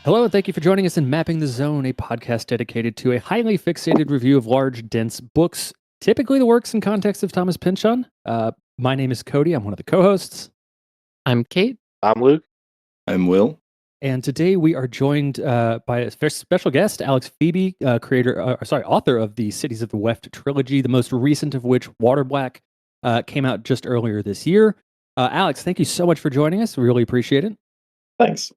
Hello, and thank you for joining us in Mapping the Zone, a podcast dedicated to a highly fixated review of large, dense books, typically the works and context of Thomas Pynchon. My name is Cody. I'm one of the co-hosts, I'm Kate. I'm Luke. I'm Will. and today we are joined by a special guest, Alex Pheby, author of the Cities of the Weft trilogy, the most recent of which, Water Black, came out just earlier this year. Alex, thank you so much for joining us. We really appreciate it. Thanks.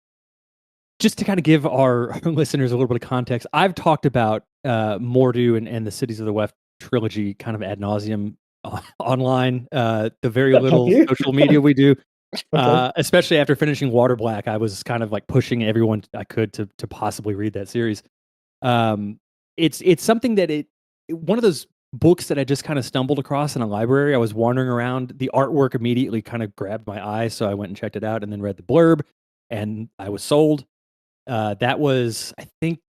Just to kind of give our listeners a little bit of context, I've talked about Mordu and the Cities of the Weft trilogy kind of ad nauseum online. The very little social media we do, especially after finishing Water Black, I was kind of like pushing everyone I could to possibly read that series. It's something that one of those books that I just kind of stumbled across in a library. I was wandering around. The artwork immediately kind of grabbed my eye, so I went and checked it out and then read the blurb, and I was sold. That was, I think,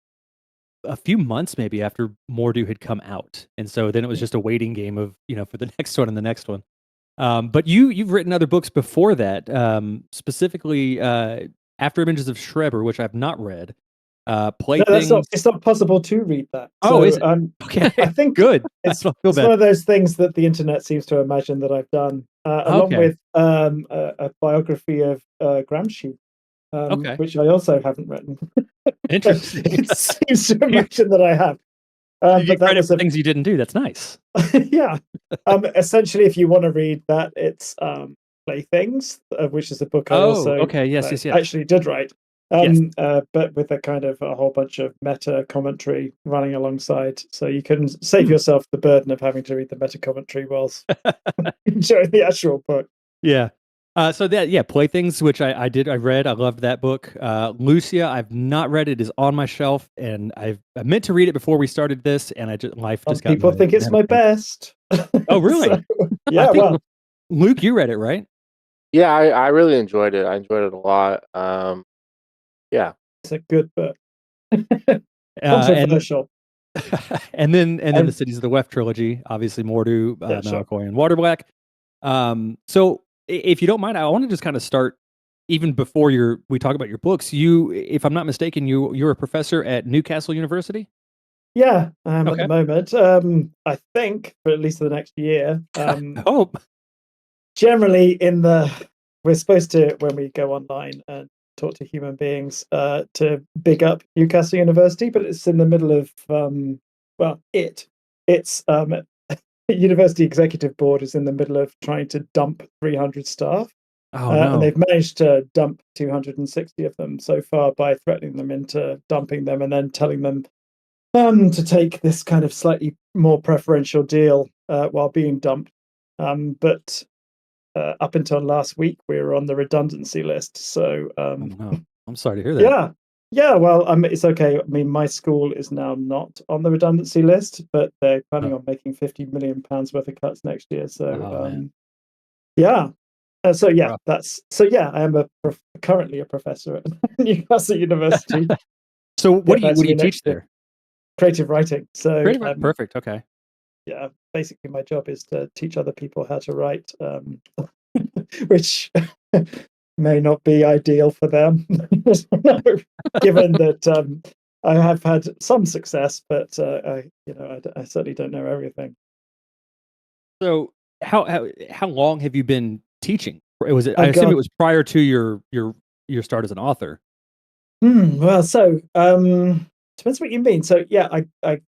a few months maybe after Mordu had come out, and so then it was just a waiting game of for the next one and the next one. But you've written other books before that, specifically After Images of Schreber, which I've not read. Playthings. No, it's not possible to read that. Oh, is it? Okay, I think good. It's one of those things that the internet seems to imagine that I've done, along with a biography of Gramsci. Which I also haven't written. Interesting. It seems to imagine that I have. But that was things you didn't do. That's nice. Yeah. Essentially, if you want to read that, it's Playthings, which is a book I also yes. actually did write. Yes. But with a whole bunch of meta commentary running alongside, so you can save yourself the burden of having to read the meta commentary whilst enjoying the actual book. Yeah. Playthings, which I read. I loved that book. Lucia, I've not read it. Is on my shelf, and I meant to read it before we started this, and life just got. People think it's my best. Oh, really? So, yeah. Luke, you read it, right? Yeah, I really enjoyed it. I enjoyed it a lot. Yeah, it's a good book. Controversial. and then the Cities of the Weft trilogy, obviously Mordu, Malakoi, and Water Black. So if you don't mind, I want to just kind of start even before we talk about your books. You, if I'm not mistaken, you're a professor at Newcastle University? Yeah, at the moment. I think for at least the next year. Generally we're supposed to, when we go online and talk to human beings, to big up Newcastle University, but it's in the middle of it's University Executive Board is in the middle of trying to dump 300 staff. And they've managed to dump 260 of them so far by threatening them into dumping them and then telling them to take this kind of slightly more preferential deal while being dumped. But up until last week, we were on the redundancy list. So I'm sorry to hear that. Yeah. Well, it's okay. I mean, my school is now not on the redundancy list, but they're planning on making £50 million worth of cuts next year. So yeah. I am currently a professor at Newcastle University. So what do you teach there? Creative writing. So perfect. Okay. Yeah, basically my job is to teach other people how to write, which may not be ideal for them, given that I have had some success, but I certainly don't know everything. So how long have you been teaching? I assume it was prior to your start as an author. Well, so depends what you mean. So yeah, I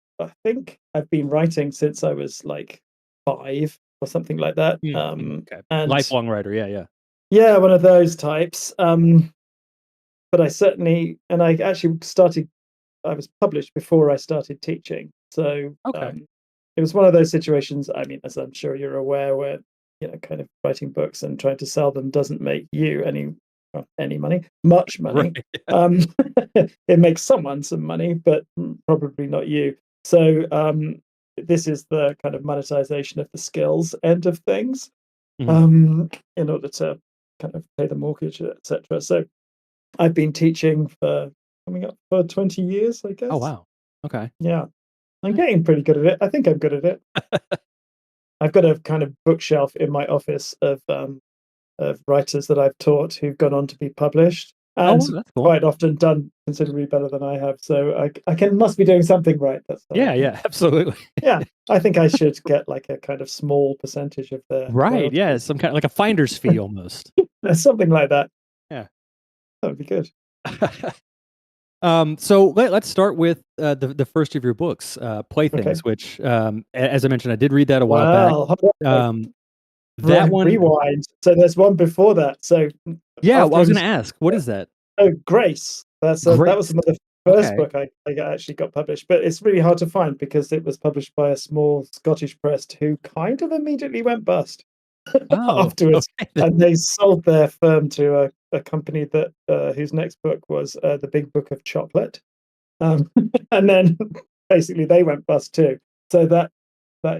think I've been writing since I was like 5 or something like that. And lifelong writer, yeah, one of those types. But I certainly, and I actually I was published before I started teaching. So it was one of those situations. I mean, as I'm sure you're aware, where kind of writing books and trying to sell them doesn't make you any money, much money. Right. It makes someone some money, but probably not you. So this is the kind of monetization of the skills end of things, in order to kind of pay the mortgage, etc. So I've been teaching for coming up for 20 years, I guess. Oh wow. Okay. Yeah, I'm getting pretty good at it. I think I'm good at it. I've got a kind of bookshelf in my office of writers that I've taught who've gone on to be published. and Oh, that's cool. quite often done considerably better than I have. So I must be doing something right. That's Yeah, absolutely. yeah. I think I should get like a kind of small percentage of the Right, yeah, royalties, some kind of like a finder's fee almost. something like that. Yeah. That would be good. So let's start with the first of your books, Okay. Playthings, which, as I mentioned, I did read that a while back. Well, hold on, Um, that one, rewind. So there's one before that. So yeah, well, I after was his gonna ask, what is that? oh, Grace. That was Grace. the first Okay. book I actually got published, but it's really hard to find because it was published by a small Scottish press who kind of immediately went bust Oh, afterwards, okay then. and they sold their firm to a company that whose next book was The Big Book of Chocolate, and then basically they went bust too. So that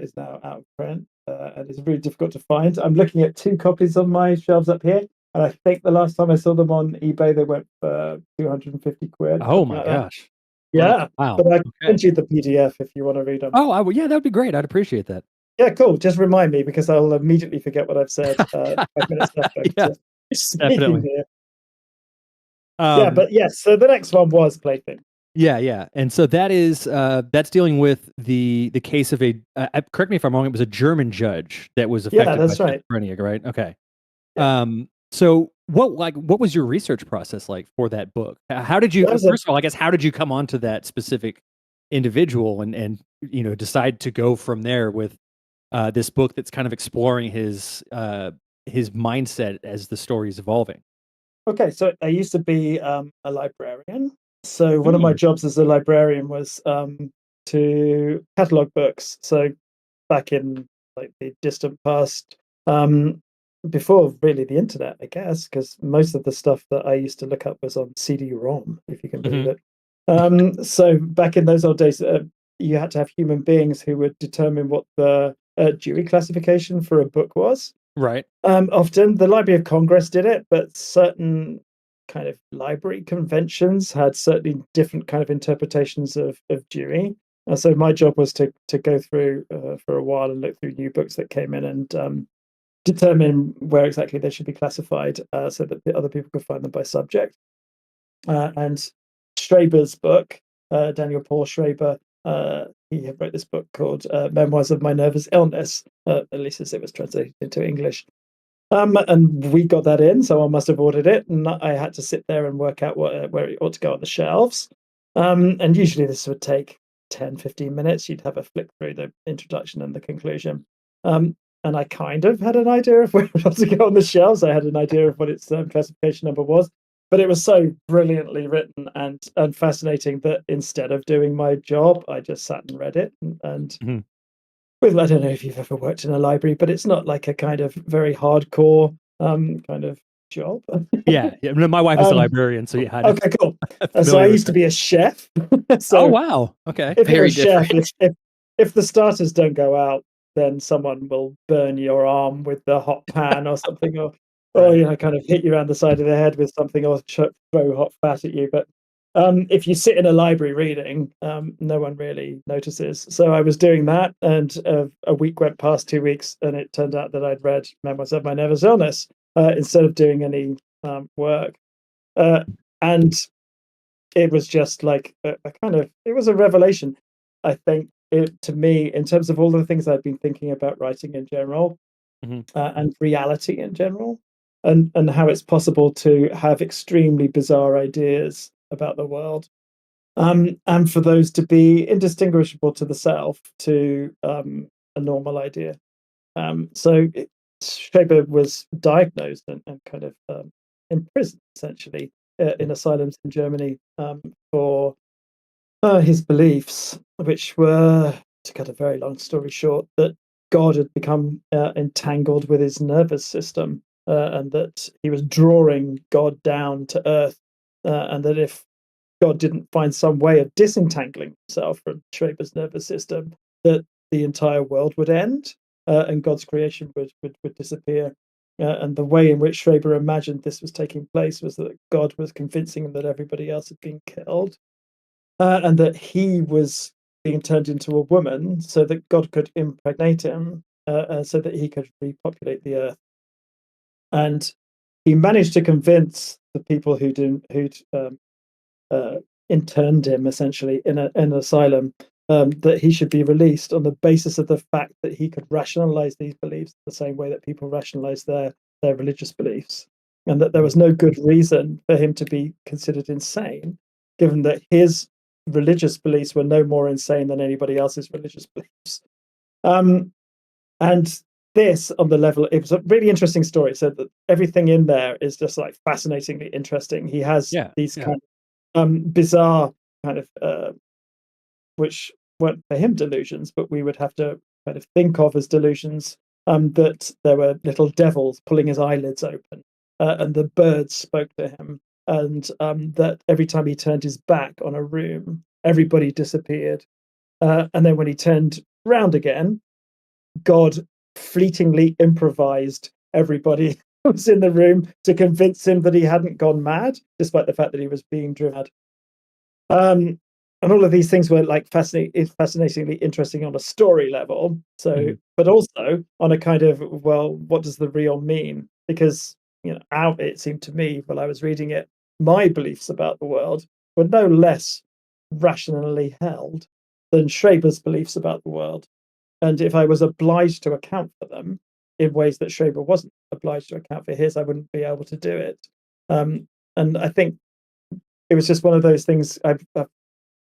is now out of print, and it's really difficult to find. I'm looking at 2 copies on my shelves up here, and I think the last time I saw them on eBay, they went for 250 quid, Oh something my like that. gosh. Yeah, Wow, but I can okay. send you the PDF if you want to read them. Oh, yeah, that'd be great, I'd appreciate that. Yeah, cool. Just remind me because I'll immediately forget what I've said 5 minutes after. Yeah, Speaking definitely. here. Yeah, Um, but yes, so the next one was Plaything. yeah, and so that's dealing with the case of correct me if I'm wrong, it was a German judge that was Yeah, affected by that's right. schizophrenia, right? Okay. Yeah. So what was your research process like for that book? How did you That was a first of all, I guess, how did you come onto that specific individual and decide to go from there with this book that's kind of exploring his mindset as the story is evolving? Okay, so I used to be a librarian. So one of my Mm, jobs as a librarian was to catalog books. So back in like the distant past, um, before really the internet, I guess, because most of the stuff that I used to look up was on CD-ROM, if you can believe mhm, it. So back in those old days, you had to have human beings who would determine what the Dewey classification for a book was. right. Often the Library of Congress did it, but certain kind of library conventions had certainly different kind of interpretations of Dewey. So my job was to go through for a while and look through new books that came in and determine where exactly they should be classified, so that the other people could find them by subject. And Schreber's book, Daniel Paul Schreber, he wrote this book called Memoirs of My Nervous Illness, at least as it was translated into English. And we got that in, so I must have ordered it, and I had to sit there and work out where it ought to go on the shelves. And usually this would take 10, 15 minutes. You'd have a flick through the introduction and the conclusion. And I kind of had an idea of where it ought to go on the shelves. I had an idea of what its classification number was, but it was so brilliantly written and fascinating that instead of doing my job, I just sat and read it. And Mhm. with I don't know if you've ever worked in a library, but it's not like a kind of very hardcore kind of job. Yeah. No, my wife is a um, librarian, so yeah, okay, cool. I'm So I familiar with used to that. be a chef. Oh, So wow. Okay. if you're a Very chef, different. if the starters don't go out, then someone will burn your arm with the hot pan or something, or Right. kind of hit you around the side of the head with something, or throw hot fat at you. But if you sit in a library reading, no one really notices. So I was doing that, and a week went past, 2 weeks, and it turned out that I'd read Memoirs of My Nervous Illness instead of doing any work. Uh, and it was just like a kind of it was a revelation. I think it to me in terms of all the things I've been thinking about writing in general, Mhm. and reality in general, and how it's possible to have extremely bizarre ideas about the world, and for those to be indistinguishable to the self to a normal idea. Schreber was diagnosed and kind of imprisoned essentially in asylums in Germany for his beliefs, which were, to cut a very long story short, that God had become entangled with his nervous system, and that he was drawing God down to earth, and that if God didn't find some way of disentangling himself from Schreber's nervous system, that the entire world would end, and God's creation would disappear. And the way in which Schreber imagined this was taking place was that God was convincing him that everybody else had been killed, and that he was being turned into a woman so that God could impregnate him, so that he could repopulate the earth. And he managed to convince the people who'd interned him essentially in an asylum that he should be released on the basis of the fact that he could rationalize these beliefs the same way that people rationalize their religious beliefs, and that there was no good reason for him to be considered insane, given that his religious beliefs were no more insane than anybody else's religious beliefs. And this, on the level, it was a really interesting story. So that everything in there is just like fascinatingly interesting. He has these kind of bizarre kind of which weren't for him delusions, but we would have to kind of think of as delusions, that there were little devils pulling his eyelids open, and the birds spoke to him, and that every time he turned his back on a room, everybody disappeared. And then when he turned round again, God fleetingly improvised everybody who was in the room to convince him that he hadn't gone mad, despite the fact that he was being driven mad. And all of these things were like fascinatingly interesting on a story level. So, but also on a kind of, well, what does the real mean? Because it seemed to me while I was reading it, my beliefs about the world were no less rationally held than Schreber's beliefs about the world. And if I was obliged to account for them in ways that Schreber wasn't obliged to account for his, I wouldn't be able to do it. And I think it was just one of those things. I've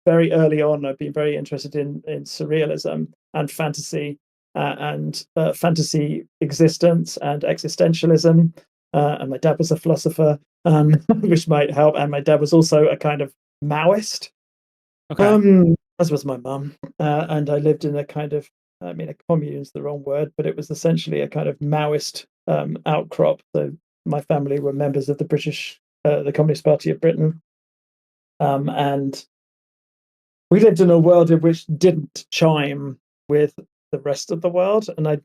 very early on, I've been very interested in surrealism and fantasy, and fantasy existence and existentialism. And my dad was a philosopher, which might help. And my dad was also a kind of Maoist, as was my mum. And I lived in a kind of, I mean, a commune is the wrong word, but it was essentially a kind of Maoist outcrop. So my family were members of the Communist Party of Britain, and we lived in a world in which didn't chime with the rest of the world. And I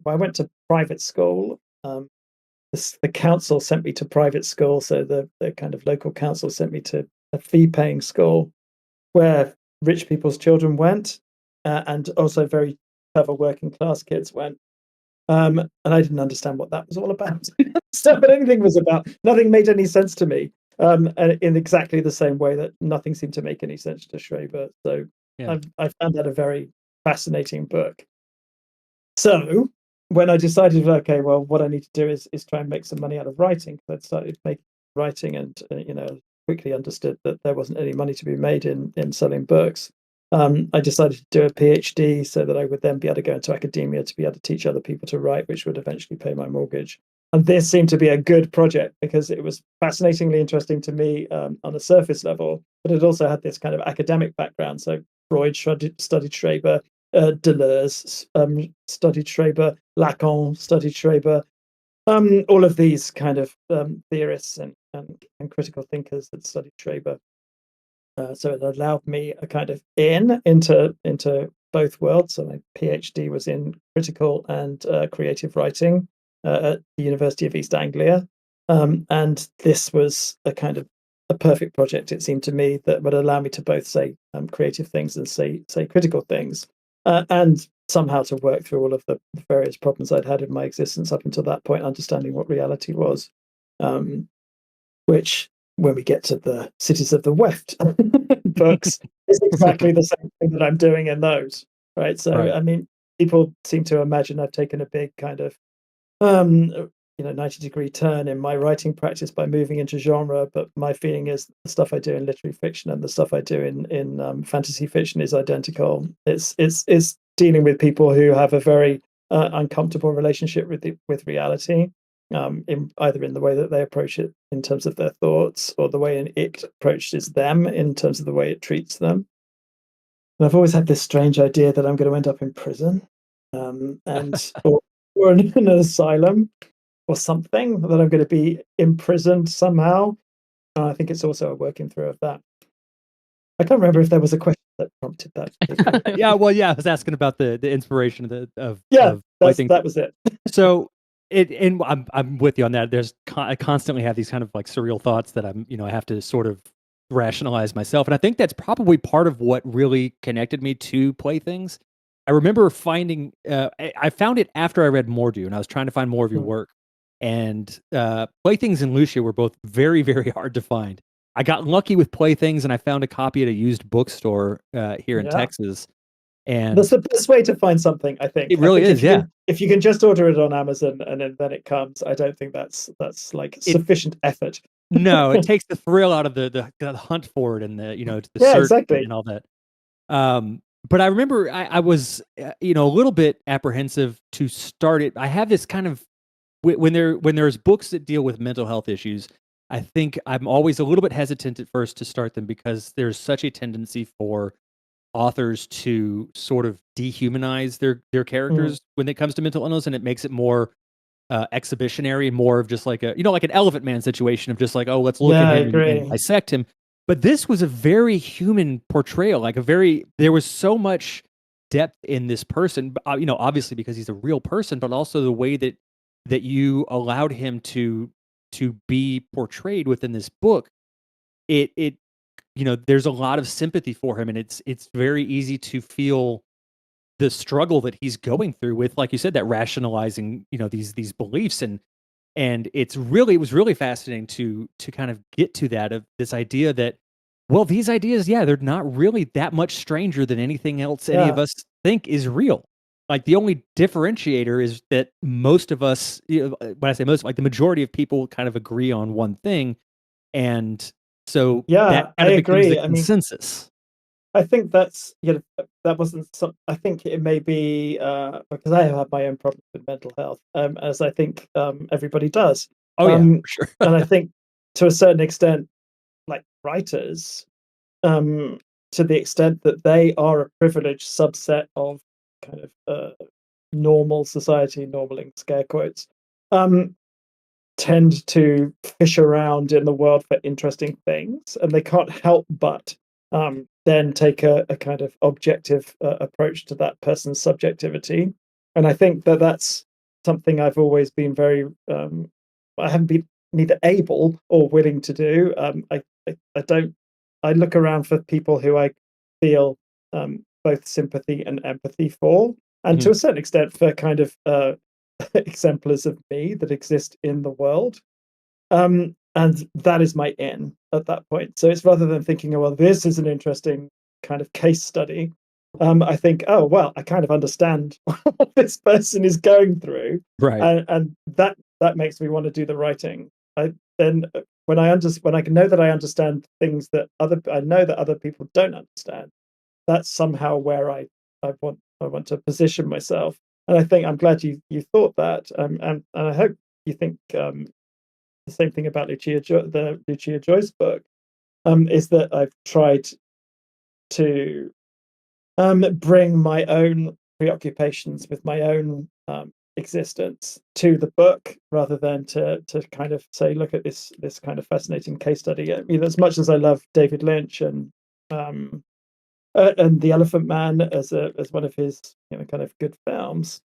went to private school. The council sent me to private school, so the kind of local council sent me to a fee-paying school where rich people's children went, and also very clever working class kids went. And I didn't understand what that was all about. So, but anything was about, nothing made any sense to me. And in exactly the same way that nothing seemed to make any sense to Schreber. So I found that a very fascinating book. So when I decided, okay, well, what I need to do is try and make some money out of writing, because I'd started making writing, and quickly understood that there wasn't any money to be made in selling books. I decided to do a PhD so that I would then be able to go into academia to be able to teach other people to write, which would eventually pay my mortgage. And this seemed to be a good project because it was fascinatingly interesting to me on a surface level, but it also had this kind of academic background. So Freud studied Schreber, Deleuze studied Schreber, Lacan studied Schreber, all of these kind of theorists and critical thinkers that studied Schreber. So it allowed me a kind of into both worlds. So my PhD was in critical and creative writing at the University of East Anglia, and this was a kind of a perfect project, it seemed to me, that would allow me to both say creative things and say critical things, and somehow to work through all of the various problems I'd had in my existence up until that point, understanding what reality was, which, when we get to the Cities of the Weft books, is exactly the same thing that I'm doing in those, right? So, I mean, people seem to imagine I've taken a big kind of 90-degree turn in my writing practice by moving into genre, but my feeling is the stuff I do in literary fiction and the stuff I do in fantasy fiction is identical. It's dealing with people who have a very uncomfortable relationship with reality, in either in the way that they approach it in terms of their thoughts, or the way it approaches them in terms of the way it treats them. And I've always had this strange idea that I'm going to end up in prison, and or in an asylum or something, that I'm going to be imprisoned somehow. I think it's also a working through of that. I can't remember if there was a question that prompted that. I was asking about the inspiration of that was it. So and I'm with you on that. I constantly have these kind of like surreal thoughts that I have to sort of rationalize myself, and I think that's probably part of what really connected me to Playthings. I remember finding I found it after I read Mordu, and I was trying to find more of your work. And Playthings and Lucia were both very, very hard to find. I got lucky with Playthings, and I found a copy at a used bookstore here in Texas. And that's the best way to find something, I think. It really is, yeah. If you can just order it on Amazon and then it comes, I don't think that's like sufficient effort. No, it takes the thrill out of the hunt for it and the search exactly. and all that. But I remember I was a little bit apprehensive to start it. I have this kind of when there's books that deal with mental health issues, I think I'm always a little bit hesitant at first to start them because there's such a tendency for authors to sort of dehumanize their characters when it comes to mental illness, and it makes it more exhibitionary, more of just like like an Elephant Man situation of just like, oh, let's look at him and dissect him. But this was a very human portrayal, like there was so much depth in this person, obviously because he's a real person, but also the way that you allowed him to be portrayed within this book. It there's a lot of sympathy for him, and it's very easy to feel the struggle that he's going through with, like you said, that rationalizing, these beliefs. And it was really fascinating to kind of get to that, of this idea that, well, these ideas, they're not really that much stranger than anything else any of us think is real. Like, the only differentiator is that most of us, when I say most, like the majority of people kind of agree on one thing. And so that kind of becomes the consensus. I think that's that wasn't I think it may be because I have had my own problems with mental health, as I think everybody does. Oh yeah, for sure. And I think to a certain extent, like writers, to the extent that they are a privileged subset of kind of normal society, normal in scare quotes, tend to fish around in the world for interesting things, and they can't help but then take a kind of objective approach to that person's subjectivity. And I think that that's something I've always been very I haven't been neither able or willing to do. I don't. I look around for people who I feel both sympathy and empathy for, and to a certain extent for kind of exemplars of me that exist in the world. And that is my in at that point. So it's rather than thinking, oh, well, this is an interesting kind of case study, I think, oh, well, I kind of understand what this person is going through. Right. And that makes me want to do the writing. Then when I know that I understand things that I know that other people don't understand, that's somehow where I want to position myself. And I think I'm glad you thought that, and I hope you think the same thing about the Lucia Joyce book, is that I've tried to bring my own preoccupations with my own existence to the book, rather than to kind of say, look at this kind of fascinating case study. I mean, as much as I love David Lynch and The Elephant Man as one of his kind of good films,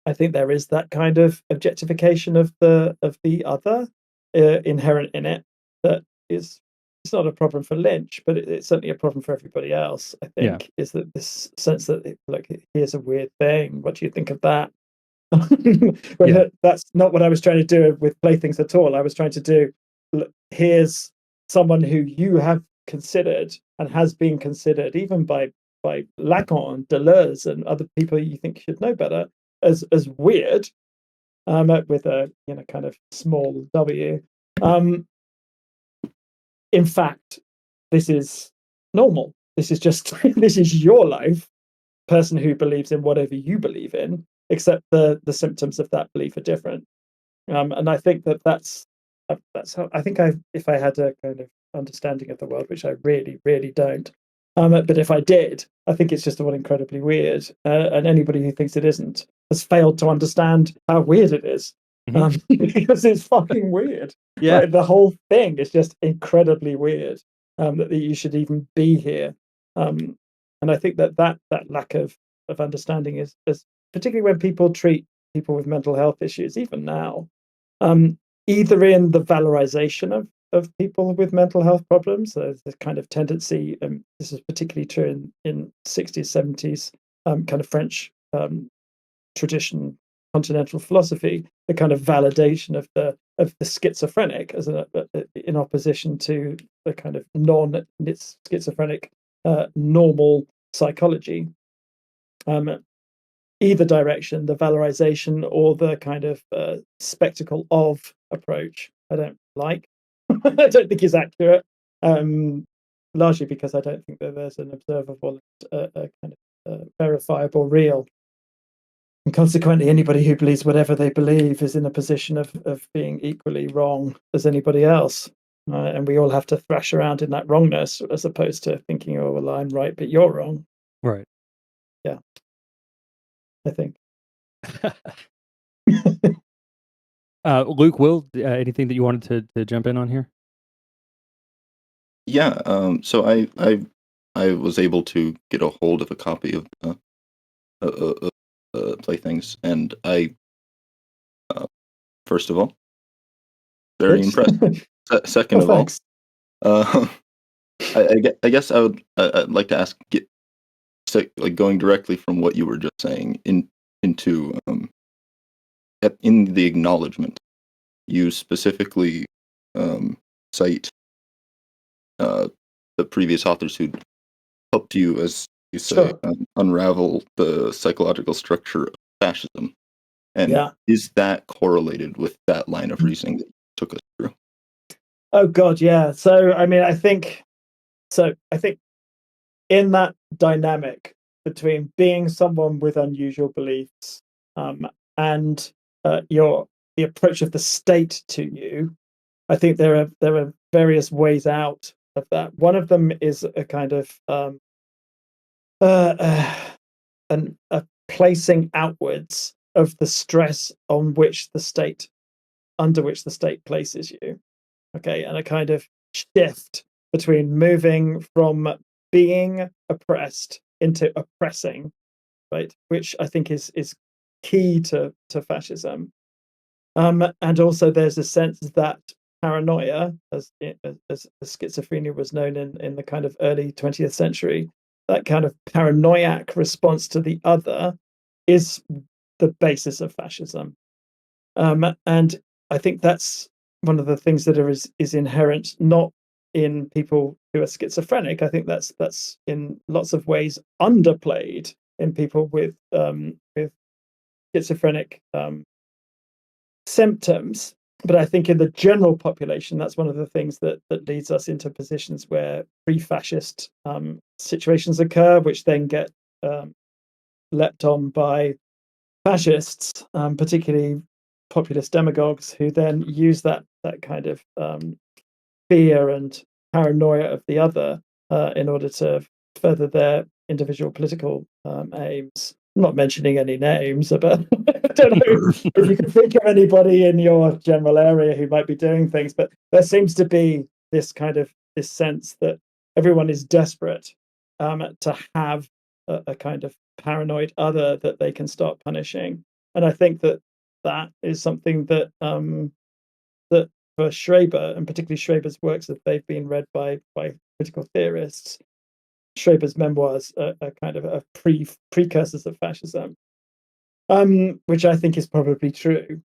I think there is that kind of objectification of the other inherent in it that is, it's not a problem for Lynch, but it's certainly a problem for everybody else. I think is that this sense that like, here's a weird thing. What do you think of that? That's not what I was trying to do with Playthings at all. I was trying to do, look, here's someone who you have considered and has been considered even by Lacan and Deleuze and other people you think should know better as weird, with a kind of small w. In fact, this is normal. This is just this is your life, person who believes in whatever you believe in, except the symptoms of that belief are different. And I think that's how I think if I had a kind of understanding of the world, which I really, really don't. But if I did, I think it's just all incredibly weird. And anybody who thinks it isn't has failed to understand how weird it is. Because it's fucking weird. Yeah. Right? The whole thing is just incredibly weird, that you should even be here. And I think that lack of understanding is particularly when people treat people with mental health issues, even now, either in the valorization of people with mental health problems. There's this kind of tendency, this is particularly true in 60s, 70s, kind of French tradition, continental philosophy, the kind of validation of the schizophrenic as in opposition to the kind of non-schizophrenic normal psychology. Either direction, the valorization or the kind of spectacle of approach, I don't like. I don't think is accurate, largely because I don't think that there's an observable, kind of verifiable real. And consequently, anybody who believes whatever they believe is in a position of being equally wrong as anybody else. And we all have to thrash around in that wrongness as opposed to thinking, oh, well, I'm right, but you're wrong. Right. Yeah. I think. Luke, Will, anything that you wanted to jump in on here? Yeah. So I was able to get a hold of a copy of Playthings, and I first of all, very impressed. Second of all, I guess I'd like to ask, like going directly from what you were just saying into in the acknowledgement, you specifically cite the previous authors who helped you, as you say, unravel the psychological structure of fascism. And is that correlated with that line of reasoning that you took us through? Oh God, yeah. So I mean, I think in that dynamic between being someone with unusual beliefs and the approach of the state to you, I think there are various ways out of that. One of them is a kind of a placing outwards of the stress under which the state places you. Okay, and a kind of shift between moving from being oppressed into oppressing, right? Which I think is key to fascism. And also there's a sense that paranoia, as schizophrenia was known in the kind of early 20th century, that kind of paranoiac response to the other is the basis of fascism. And I think that's one of the things that is inherent not in people who are schizophrenic. I think that's in lots of ways underplayed in people with schizophrenic symptoms. But I think in the general population, that's one of the things that leads us into positions where pre-fascist situations occur, which then get leapt on by fascists, particularly populist demagogues, who then use that kind of fear and paranoia of the other in order to further their individual political aims. I'm not mentioning any names, but I don't know if you can think of anybody in your general area who might be doing things, but there seems to be this sense that everyone is desperate to have a kind of paranoid other that they can start punishing. And I think that is something that that for Schreber, and particularly Schreber's works, that they've been read by critical theorists. Schreber's memoirs are kind of a precursors of fascism, which I think is probably true.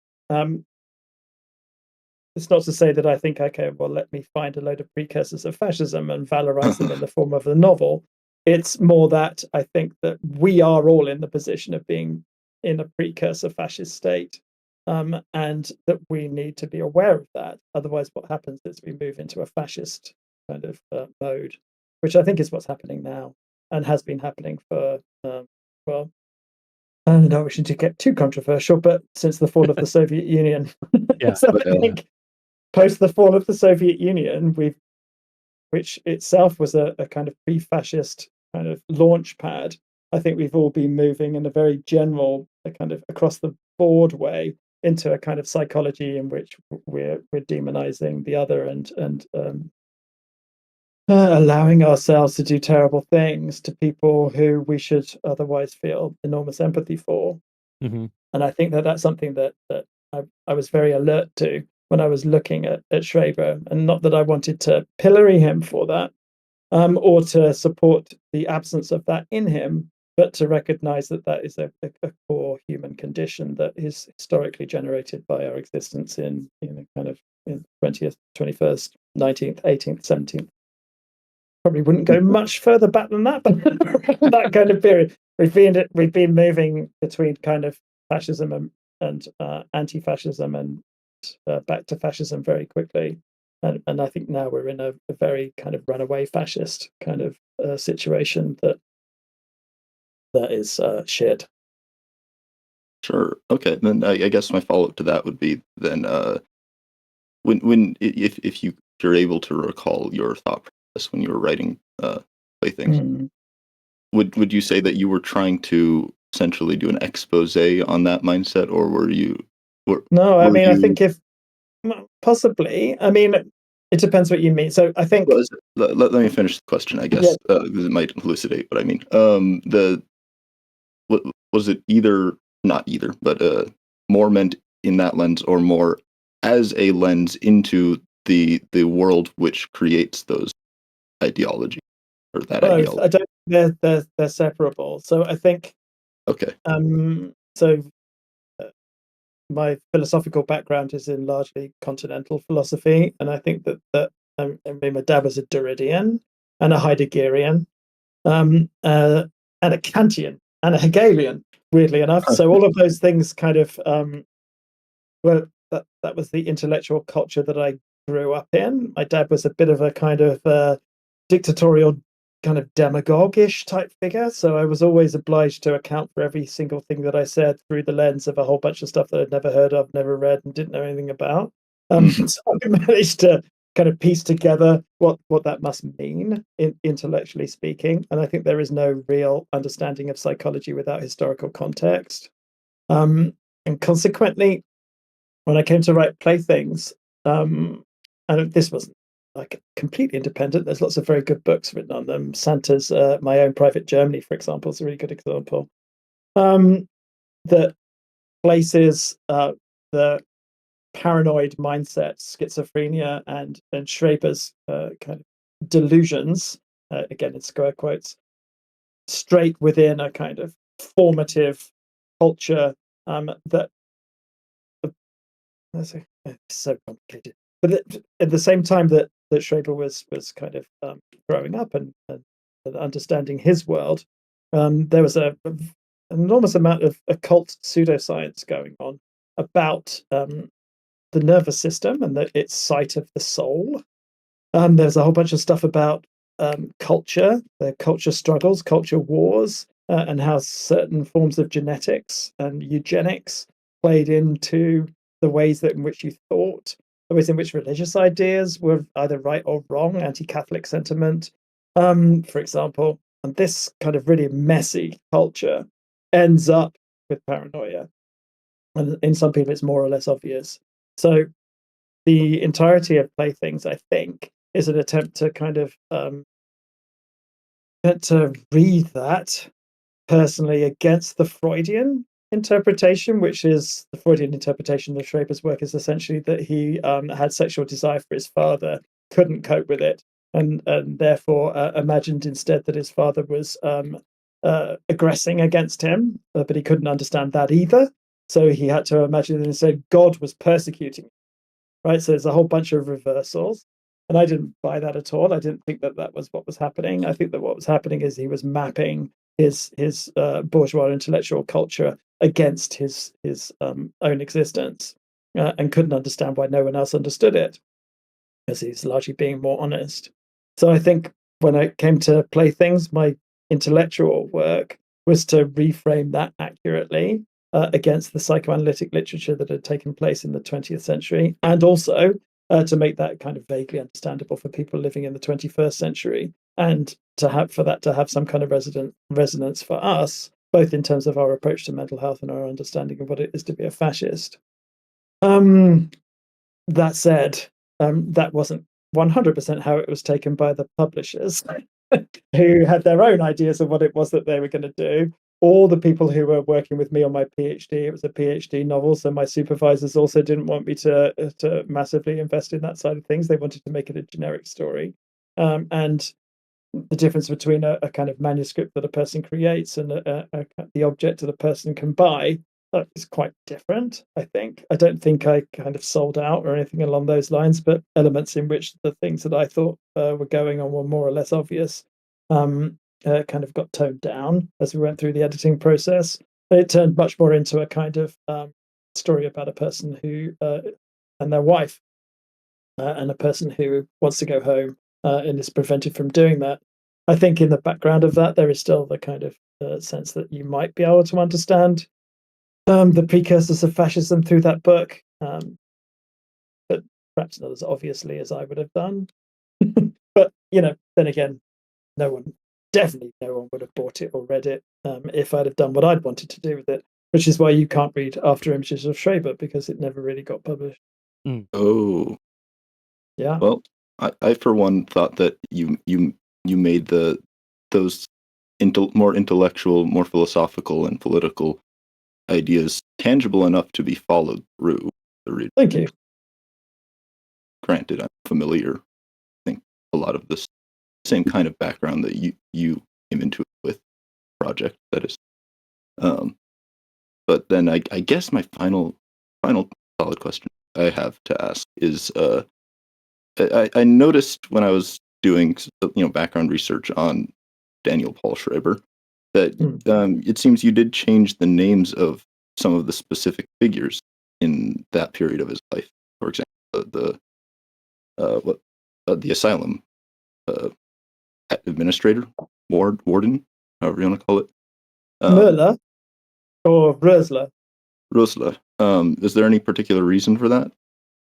It's not to say that I think, okay, well, let me find a load of precursors of fascism and valorize them in the form of a novel. It's more that I think that we are all in the position of being in a precursor fascist state, and that we need to be aware of that. Otherwise, what happens is we move into a fascist kind of mode, which I think is what's happening now and has been happening for, well, I don't know, we shouldn't get too controversial, but since the fall of the Soviet Union. So I think post the fall of the Soviet Union, which itself was a kind of pre-fascist kind of launch pad, I think we've all been moving in a very general, a kind of across the board way into a kind of psychology in which we're demonizing the other and allowing ourselves to do terrible things to people who we should otherwise feel enormous empathy for. Mm-hmm. And I think that's something that I was very alert to when I was looking at Schreber, and not that I wanted to pillory him for that, or to support the absence of that in him, but to recognize that that is a core human condition that is historically generated by our existence in kind of in 20th, 21st, 19th, 18th, 17th. Probably wouldn't go much further back than that, but that kind of period. We've been moving between kind of fascism and anti-fascism and back to fascism very quickly. And I think now we're in a very kind of runaway fascist kind of situation that is shared. Sure. Okay. Then I guess my follow up to that would be then if you're able to recall your thought process when you were writing Playthings, would you say that you were trying to essentially do an expose on that mindset, or were you? No, I mean, I think if possibly, I mean, it depends what you mean. So I think let me finish the question, I guess, because it might elucidate what I mean. Was it not either, but more meant in that lens, or more as a lens into the world which creates those ideology or that ideology? I don't. They're separable. So I think. Okay. So my philosophical background is in largely continental philosophy, and I think that I mean, my dad was a Derridian and a Heideggerian, and a Kantian and a Hegelian. Weirdly enough, so all of those things kind of well, that was the intellectual culture that I grew up in. My dad was a bit of a kind of dictatorial, kind of demagogue-ish type figure, so I was always obliged to account for every single thing that I said through the lens of a whole bunch of stuff that I'd never heard of, never read, and didn't know anything about. So I managed to kind of piece together what that must mean, intellectually speaking, and I think there is no real understanding of psychology without historical context. And consequently, when I came to write Playthings, and this wasn't like completely independent. There's lots of very good books written on them. Santa's My Own Private Germany, for example, is a really good example. That places the paranoid mindset, schizophrenia, and Schreber's kind of delusions, again in square quotes, straight within a kind of formative culture that it's so complicated. But at the same time that Schreber was kind of growing up and understanding his world, there was an enormous amount of occult pseudoscience going on about the nervous system and its site of the soul. There's a whole bunch of stuff about culture, the culture struggles, culture wars, and how certain forms of genetics and eugenics played into the ways in which you thought, the ways in which religious ideas were either right or wrong, anti-Catholic sentiment, for example. And this kind of really messy culture ends up with paranoia. And in some people, it's more or less obvious. So the entirety of Playthings, I think, is an attempt to kind of to read that personally against the Freudian interpretation, which is the Freudian interpretation of Schreber's work is essentially that he had sexual desire for his father, couldn't cope with it, and therefore imagined instead that his father was aggressing against him, but he couldn't understand that either. So he had to imagine that instead God was persecuting him, right? So there's a whole bunch of reversals. And I didn't buy that at all. I didn't think that was what was happening. I think that what was happening is he was mapping his bourgeois intellectual culture against his own existence, and couldn't understand why no one else understood it, because he's largely being more honest. So I think when I came to Playthings, my intellectual work was to reframe that accurately against the psychoanalytic literature that had taken place in the 20th century, and also to make that kind of vaguely understandable for people living in the 21st century, and to have some kind of resonance for us, both in terms of our approach to mental health and our understanding of what it is to be a fascist. That said, that wasn't 100% how it was taken by the publishers, who had their own ideas of what it was that they were going to do. All the people who were working with me on my PhD, it was a PhD novel, so my supervisors also didn't want me to massively invest in that side of things. They wanted to make it a generic story, and the difference between a kind of manuscript that a person creates and the object that a person can buy is quite different, I think. I don't think I kind of sold out or anything along those lines, but elements in which the things that I thought were going on were more or less obvious kind of got toned down as we went through the editing process. It turned much more into a kind of story about a person who and their wife and a person who wants to go home and is prevented from doing that. I think in the background of that, there is still the kind of sense that you might be able to understand the precursors of fascism through that book, but perhaps not as obviously as I would have done. But then again, definitely no one would have bought it or read it if I'd have done what I'd wanted to do with it, which is why you can't read After Images of Schreber, because it never really got published. Oh, yeah. Well, I for one thought that you made those more intellectual, more philosophical, and political ideas tangible enough to be followed through the reader. Thank you. Granted, I'm familiar. I think a lot of this same kind of background that you came into it with project, that is. But then I guess my final solid question I have to ask is I noticed when I was doing background research on Daniel Paul Schreiber that it seems you did change the names of some of the specific figures in that period of his life. For example, the asylum administrator, warden, however you want to call it. Müller or Rösler? Rösler. Is there any particular reason for that?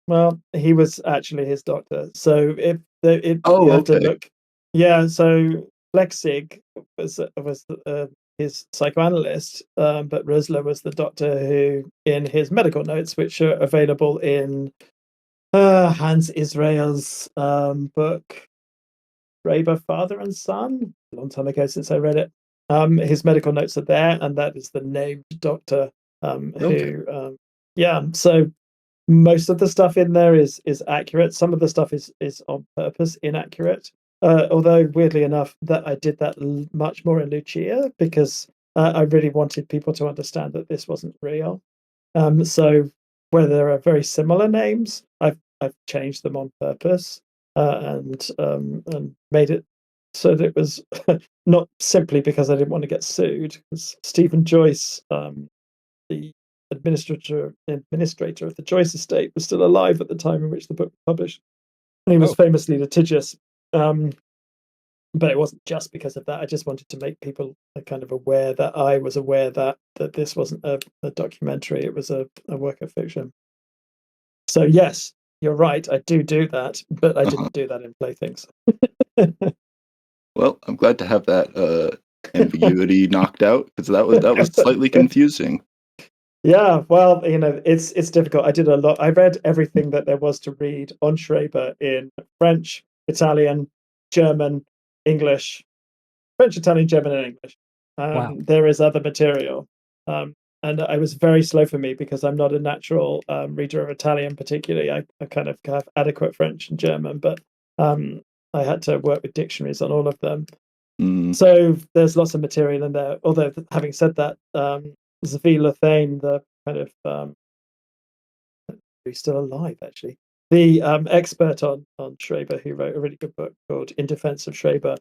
Well, he was actually his doctor, so you have to okay. look. Yeah, so Flechsig was his psychoanalyst, but Rösler was the doctor who, in his medical notes, which are available in Hans Israel's book, Schreiber, Father and Son, a long time ago since I read it. His medical notes are there, and that is the named doctor who, so most of the stuff in there is accurate. Some of the stuff is on purpose inaccurate. Although weirdly enough, that I did that much more in Lucia because I really wanted people to understand that this wasn't real. So where there are very similar names, I've changed them on purpose and made it so that it was not simply because I didn't want to get sued. Because Stephen Joyce, the administrator of the Joyce estate, was still alive at the time in which the book was published, and he was famously litigious. But it wasn't just because of that. I just wanted to make people kind of aware that I was aware that this wasn't a documentary; it was a work of fiction. So yes, you're right. I do that, but I didn't do that in Playthings. Well, I'm glad to have that ambiguity knocked out because that was slightly confusing. Yeah, well, it's difficult. I did a lot. I read everything that there was to read on Schreiber in French, Italian, German, English, French, Italian, German, and English. Wow. There is other material. And I was very slow for me because I'm not a natural reader of Italian particularly. I kind of have adequate French and German, but I had to work with dictionaries on all of them. So there's lots of material in there. Although, having said that, Zvi Lethane, the kind of he's still alive actually, the expert on Schreiber, who wrote a really good book called In Defense of Schreiber,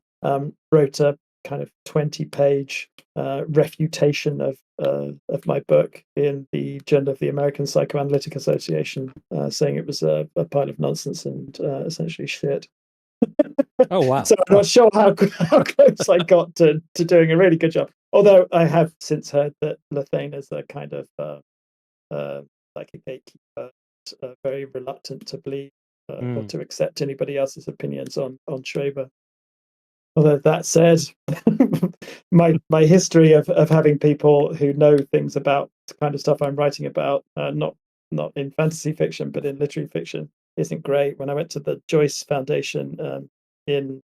wrote a kind of 20-page refutation of my book in the Journal of the American Psychoanalytic Association, saying it was a pile of nonsense and essentially shit. Oh wow! So I'm not sure how close I got to doing a really good job. Although I have since heard that Lethane is a kind of like a gatekeeper, very reluctant to believe or to accept anybody else's opinions on Schreiber. Although that said, my history of having people who know things about the kind of stuff I'm writing about, not in fantasy fiction but in literary fiction, isn't great. When I went to the Joyce Foundation in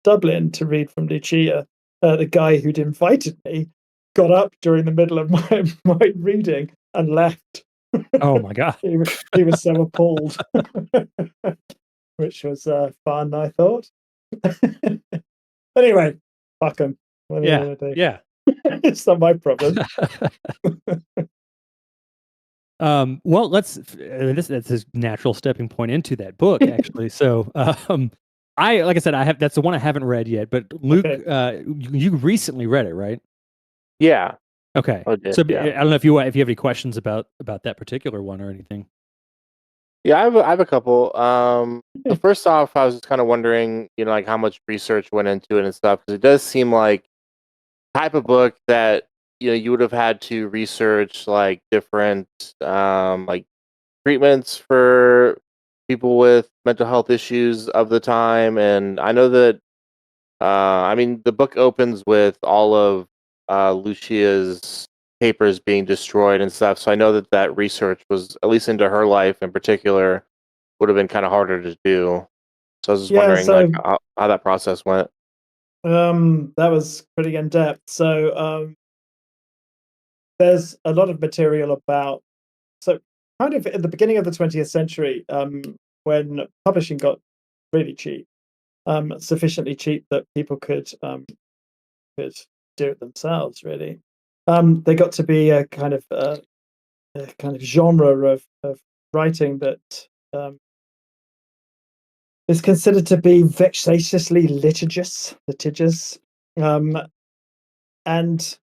Dublin to read from Lucia, the guy who'd invited me got up during the middle of my reading and left. Oh my god! He was so appalled, which was fun, I thought. Anyway, fuck them. Yeah. Yeah. It's not my problem. Well, that's his natural stepping point into that book, actually. So, like I said, that's the one I haven't read yet. But Luke, you recently read it, right? Yeah. Okay. I did, So yeah. I don't know if you have any questions about that particular one or anything. Yeah, I have a couple. So first off, I was just kind of wondering, like how much research went into it and stuff, because it does seem like type of book that you would have had to research like different like treatments for people with mental health issues of the time. And I know that I mean the book opens with all of Lucia's papers being destroyed and stuff, so I know that research was, at least into her life in particular, would have been kind of harder to do. So I was just wondering like how that process went. That was pretty in depth. So there's a lot of material about, so kind of at the beginning of the 20th century, when publishing got really cheap, sufficiently cheap that people could do it themselves. Really, they got to be a kind of genre of writing that is considered to be vexatiously litigious, and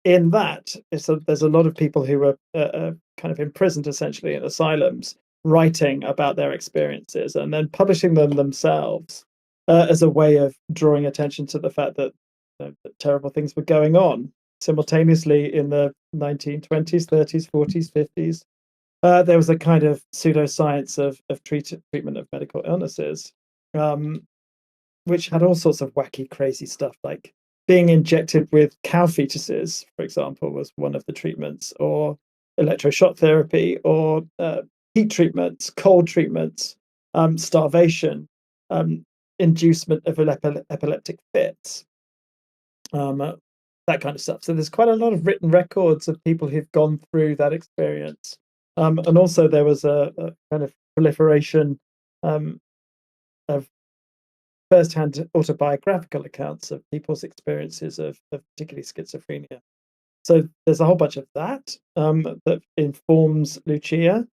in that, there's a lot of people who were kind of imprisoned essentially in asylums, writing about their experiences and then publishing them themselves as a way of drawing attention to the fact that, that terrible things were going on simultaneously in the 1920s, 30s, 40s, 50s. There was a kind of pseudoscience of treatment of medical illnesses, which had all sorts of wacky, crazy stuff, like being injected with cow fetuses, for example, was one of the treatments, or electroshock therapy, or heat treatments, cold treatments, starvation, inducement of epileptic fits, that kind of stuff. So there's quite a lot of written records of people who've gone through that experience. And also there was a kind of proliferation of first-hand autobiographical accounts of people's experiences of particularly schizophrenia. So there's a whole bunch of that that informs Lucia.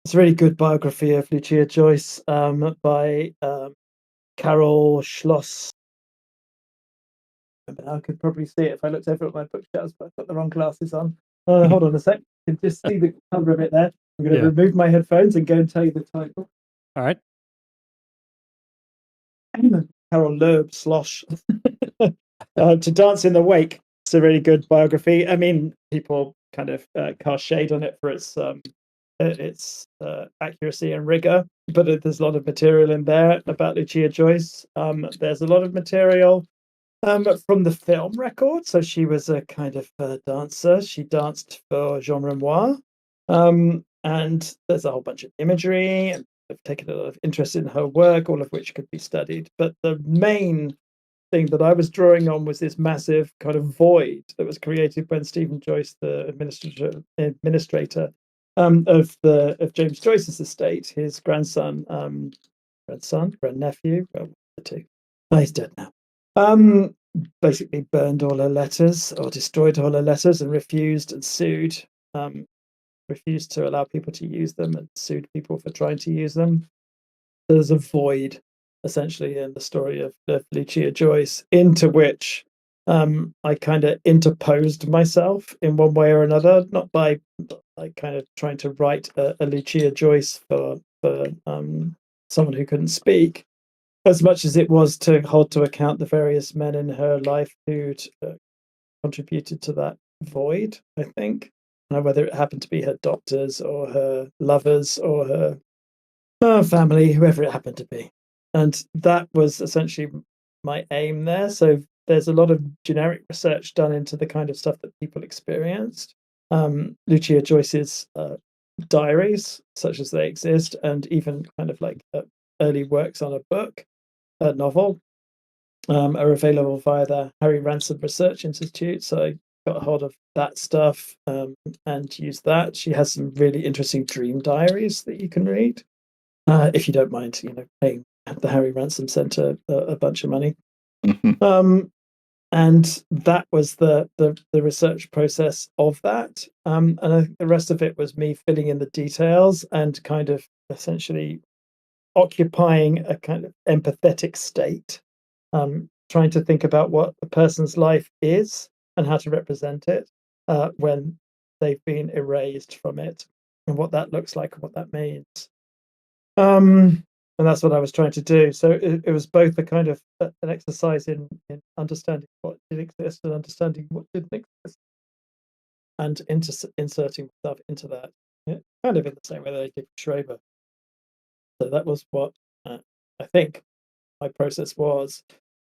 It's a really good biography of Lucia Joyce by Carol Schloss. I could probably see it if I looked over at my bookshelves, but I've got the wrong glasses on. Hold on a sec. You can just see the cover of it there. I'm going to remove my headphones and go and tell you the title. All right. Carol Loeb Slosh. To Dance in the Wake. It's a really good biography. I mean, people kind of cast shade on it for its accuracy and rigor, but there's a lot of material in there about Lucia Joyce. There's a lot of material from the film record. So she was a kind of dancer. She danced for Jean Renoir. And there's a whole bunch of imagery, and I've taken a lot of interest in her work, all of which could be studied. But the main thing that I was drawing on was this massive kind of void that was created when Stephen Joyce, the administrator of James Joyce's estate, his grandnephew, well, the two. Oh, he's dead now. Basically burned all her letters or destroyed all her letters and refused and sued. Refused to allow people to use them and sued people for trying to use them. There's a void essentially in the story of Lucia Joyce, into which I kind of interposed myself in one way or another, not by like kind of trying to write a Lucia Joyce for someone who couldn't speak, as much as it was to hold to account the various men in her life who'd contributed to that void, I think. Whether it happened to be her doctors or her lovers or her family, whoever it happened to be. And that was essentially my aim there. So there's a lot of generic research done into the kind of stuff that people experienced. Lucia Joyce's diaries, such as they exist, and even kind of like early works on a book, a novel, are available via the Harry Ransom Research Institute. So I got a hold of that stuff and used that. She has some really interesting dream diaries that you can read if you don't mind, paying the Harry Ransom Centre a bunch of money. Mm-hmm. And that was the research process of that. And I think the rest of it was me filling in the details and kind of essentially occupying a kind of empathetic state, trying to think about what a person's life is and how to represent it when they've been erased from it, and what that looks like and what that means. And that's what I was trying to do. So it was both a kind of an exercise in understanding what did exist and understanding what didn't exist, and inserting myself into that, kind of in the same way that I did Schrober. So that was what I think my process was.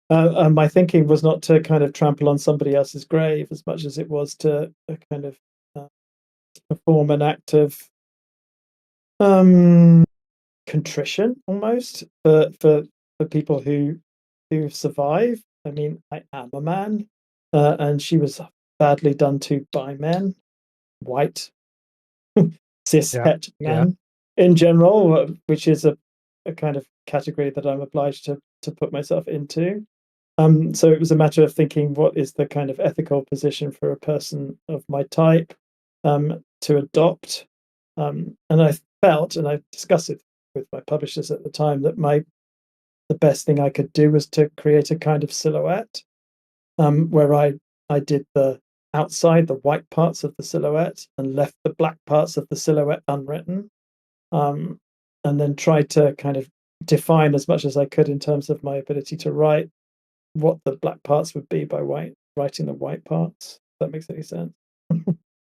And my thinking was not to kind of trample on somebody else's grave as much as it was to kind of perform an act of contrition almost for people who survive. I mean, I am a man, and she was badly done to by men, white, cis het men in general, which is a kind of category that I'm obliged to put myself into. So it was a matter of thinking, what is the kind of ethical position for a person of my type to adopt? And I felt, and I discussed it with my publishers at the time, that the best thing I could do was to create a kind of silhouette, where I did the outside, the white parts of the silhouette, and left the black parts of the silhouette unwritten, and then tried to kind of define as much as I could in terms of my ability to write what the black parts would be by writing the white parts. If that makes any sense.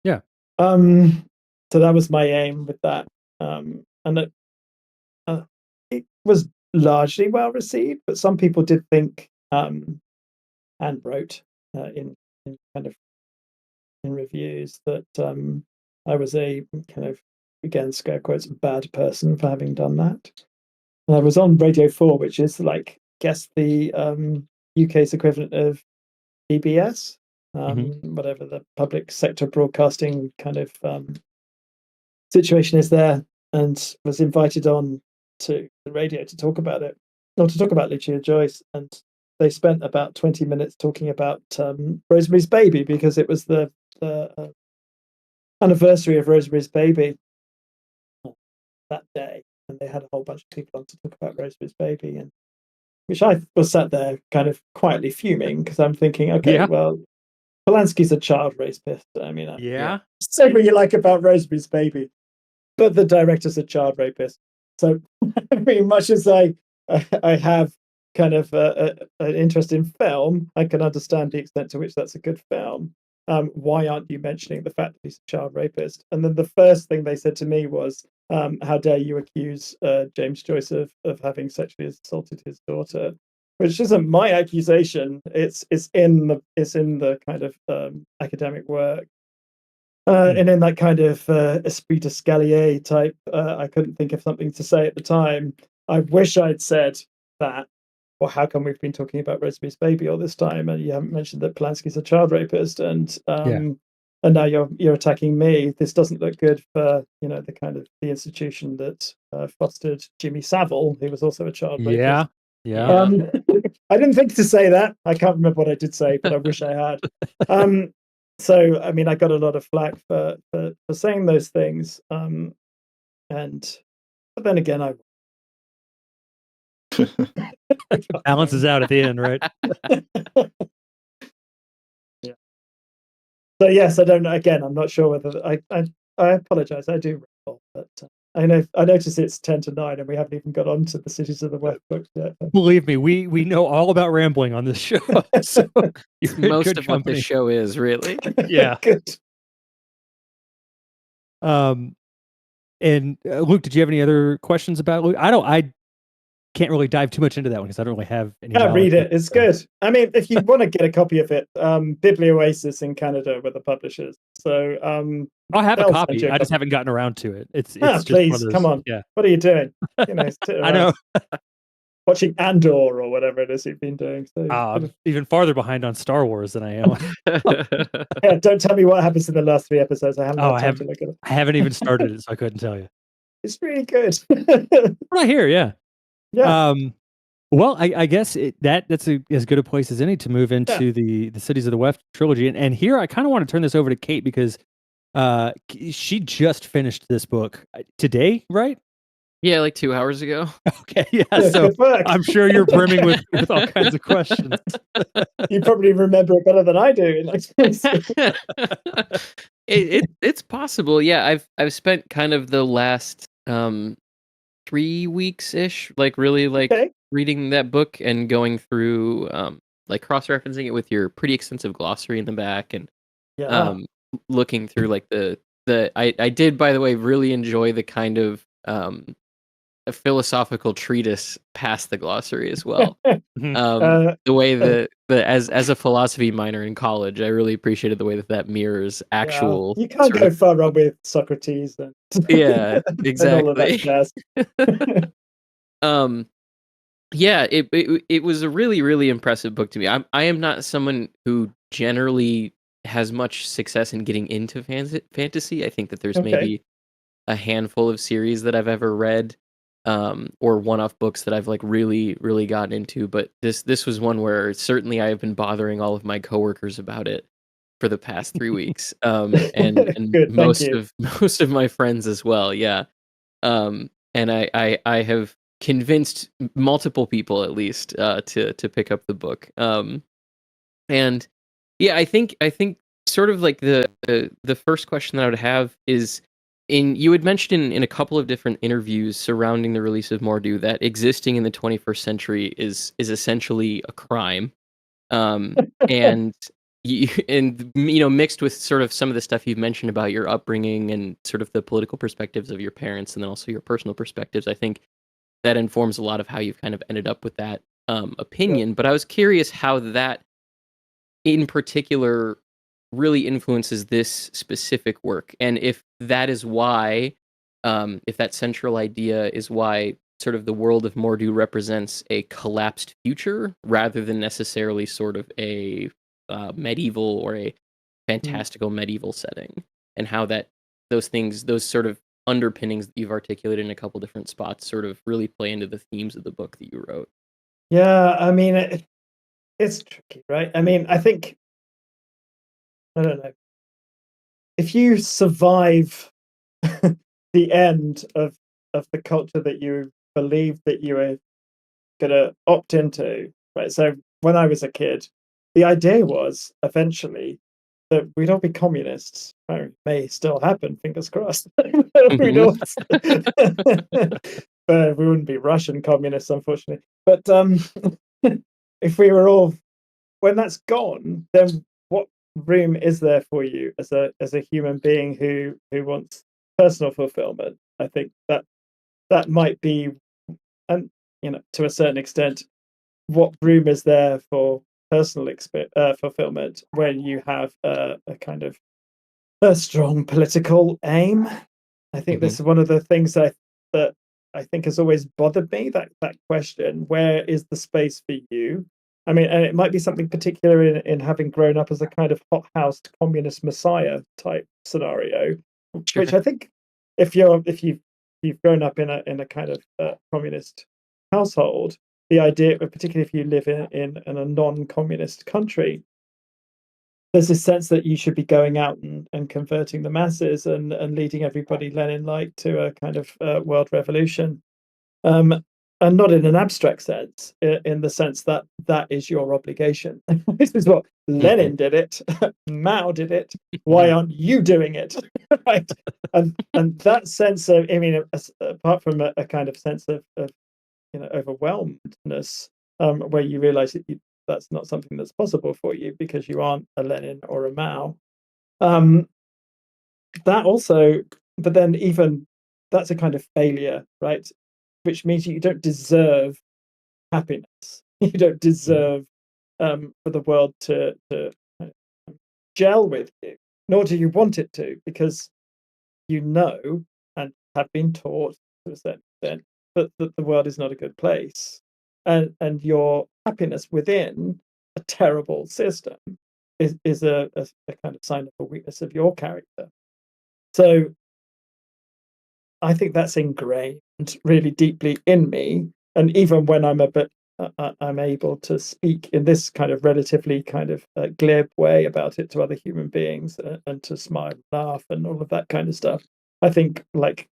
Yeah. So that was my aim with that, and it was largely well received, but some people did think, and wrote in kind of in reviews, that I was a kind of, again, scare quotes, bad person for having done that. And I was on Radio 4, which is like, guess the UK's equivalent of PBS, whatever the public sector broadcasting kind of situation is there, and was invited on to the radio to talk about it, or to talk about Lucia Joyce. And they spent about 20 minutes talking about Rosemary's Baby, because it was the anniversary of Rosemary's Baby that day, and they had a whole bunch of people on to talk about Rosemary's Baby, and which I was sat there kind of quietly fuming, because I'm thinking, okay, well, Polanski's a child rapist. I mean, say what you like about Rosemary's Baby, but the director's a child rapist. So, I mean, much as I have kind of an interest in film, I can understand the extent to which that's a good film. Why aren't you mentioning the fact that he's a child rapist? And then the first thing they said to me was, how dare you accuse James Joyce of having sexually assaulted his daughter? Which isn't my accusation. It's in the kind of academic work. And in that kind of esprit d'escalier type, I couldn't think of something to say at the time. I wish I'd said that. Well, how come we've been talking about Rosemary's Baby all this time, and you haven't mentioned that Polanski's a child rapist, and now you're attacking me? This doesn't look good for the kind of the institution that fostered Jimmy Savile, who was also a child rapist. I didn't think to say that. I can't remember what I did say, but I wish I had. So, I mean, I got a lot of flack for saying those things, but then again, balance is out at the end, right? Yeah. So yes, I don't know. Again, I'm not sure whether I apologize. I do recall, but I notice it's 10 to 9, and we haven't even got on to the Cities of the West books yet. Believe me, we know all about rambling on this show. So most of what this show is, really. Yeah. Good. And Luke, did you have any other questions about Luke? I can't really dive too much into that one because I don't really have any. Yeah, read it. It's good. I mean, if you want to get a copy of it, Biblioasis in Canada were the publishers. So I'll have a copy. I just haven't gotten around to it. It's just please, come on. Yeah. What are you doing? I know. Watching Andor or whatever it is you've been doing. So I'm even farther behind on Star Wars than I am. Yeah, don't tell me what happens in the last 3 episodes. I haven't had time to look at it. I haven't even started it, so I couldn't tell you. It's really good. What I hear, yeah. Yeah. Well, I guess that's as good a place as any to move into the Cities of the Weft trilogy. And here I kind of want to turn this over to Kate because she just finished this book today, right? Yeah, like 2 hours ago. Okay, yeah. So I'm sure you're brimming with all kinds of questions. You probably remember it better than I do. It's possible. Yeah, I've spent kind of the last 3 weeks ish, like really reading that book and going through like cross-referencing it with your pretty extensive glossary in the back and looking through like the I did, by the way, really enjoy the kind of a philosophical treatise past the glossary as well. The way that as a philosophy minor in college, I really appreciated the way that mirrors actual. You can't go far wrong with Socrates. And yeah, exactly. And all of that jazz. Yeah, it was a really, really impressive book to me. I am not someone who generally has much success in getting into fantasy. I think that there's maybe a handful of series that I've ever read, or one-off books that I've like really, really gotten into. But this was one where certainly I have been bothering all of my coworkers about it for the past 3 weeks, and Good, most of my friends as well. Yeah, and I have convinced multiple people at least to pick up the book. And yeah, I think sort of like the first question that I would have is, you had mentioned in a couple of different interviews surrounding the release of Mordu that existing in the 21st century is essentially a crime, and mixed with sort of some of the stuff you've mentioned about your upbringing and sort of the political perspectives of your parents, and then also your personal perspectives. I think that informs a lot of how you've kind of ended up with that opinion. But I was curious how that, in particular, really influences this specific work, and if that is why, if that central idea is why sort of the world of Mordu represents a collapsed future rather than necessarily sort of a medieval or a fantastical medieval setting, and how that those sort of underpinnings that you've articulated in a couple different spots sort of really play into the themes of the book that you wrote. Yeah, I mean, it's tricky, right? I mean, I think, I don't know, if you survive the end of the culture that you believe that you were going to opt into, right? So when I was a kid, the idea was eventually that we'd all be communists. It may still happen, fingers crossed. Who knows? But we wouldn't be Russian communists, unfortunately. But if we were all, when that's gone, then what room is there for you as a human being who wants personal fulfillment? I think that might be, and to a certain extent, what room is there for personal fulfillment when you have a kind of a strong political aim? I think this is one of the things that I think has always bothered me, that question: where is the space for you? I mean, and it might be something particular in having grown up as a kind of hot-housed communist messiah type scenario, which I think if you've grown up in a kind of communist household, the idea, particularly if you live in a non-communist country, there's this sense that you should be going out and converting the masses and leading everybody Lenin-like to a kind of world revolution, and not in an abstract sense, in the sense that that is your obligation. This is what Lenin did it, Mao did it. Why aren't you doing it? Right? And that sense of, I mean, apart from a kind of sense of overwhelmedness, where you realize that that's not something that's possible for you because you aren't a Lenin or a Mao. That also, but then even that's a kind of failure, right? Which means you don't deserve happiness. You don't deserve for the world to gel with you, nor do you want it to, because you know and have been taught to a certain extent that the world is not a good place, and your happiness within a terrible system is a kind of sign of a weakness of your character. So I think that's ingrained really deeply in me, and even when I'm a bit I'm able to speak in this kind of relatively kind of glib way about it to other human beings, and to smile, laugh, and all of that kind of stuff. I think, like,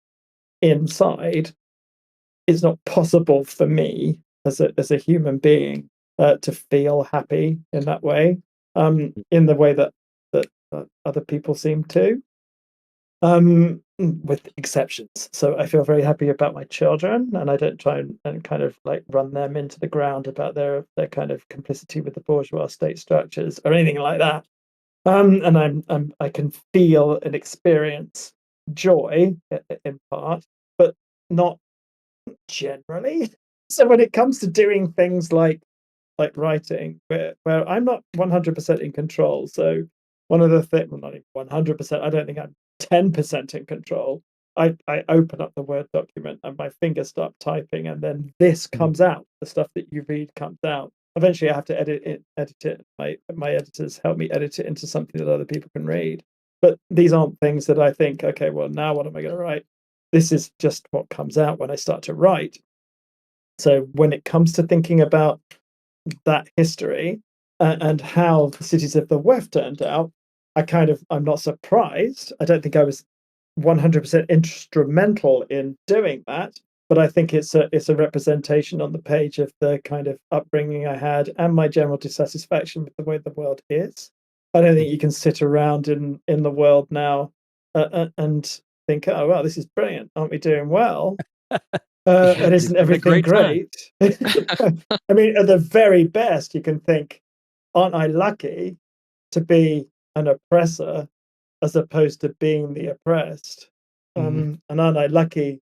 inside, it's not possible for me as a human being to feel happy in that way, in the way that other people seem to. With exceptions. So I feel very happy about my children, and I don't try and kind of like run them into the ground about their kind of complicity with the bourgeois state structures or anything like that. And I can feel and experience joy in part, but not generally. So when it comes to doing things like writing, where I'm not 100% in control. So one of the things, well, not even 100%, I don't think I'm 10% in control. I open up the Word document and my fingers start typing, and then this comes out. The stuff that you read comes out. Eventually, I have to edit it. My editors help me edit it into something that other people can read. But these aren't things that I think, okay, well, now what am I going to write? This is just what comes out when I start to write. So when it comes to thinking about that history and how the cities of the Weft turned out, I'm not surprised. I don't think I was 100% instrumental in doing that, but I think it's a representation on the page of the kind of upbringing I had and my general dissatisfaction with the way the world is. I don't think you can sit around in the world now and think, oh well, this is brilliant. Aren't we doing well? And isn't everything great? I mean, at the very best, you can think, aren't I lucky to be an oppressor as opposed to being the oppressed? And aren't I lucky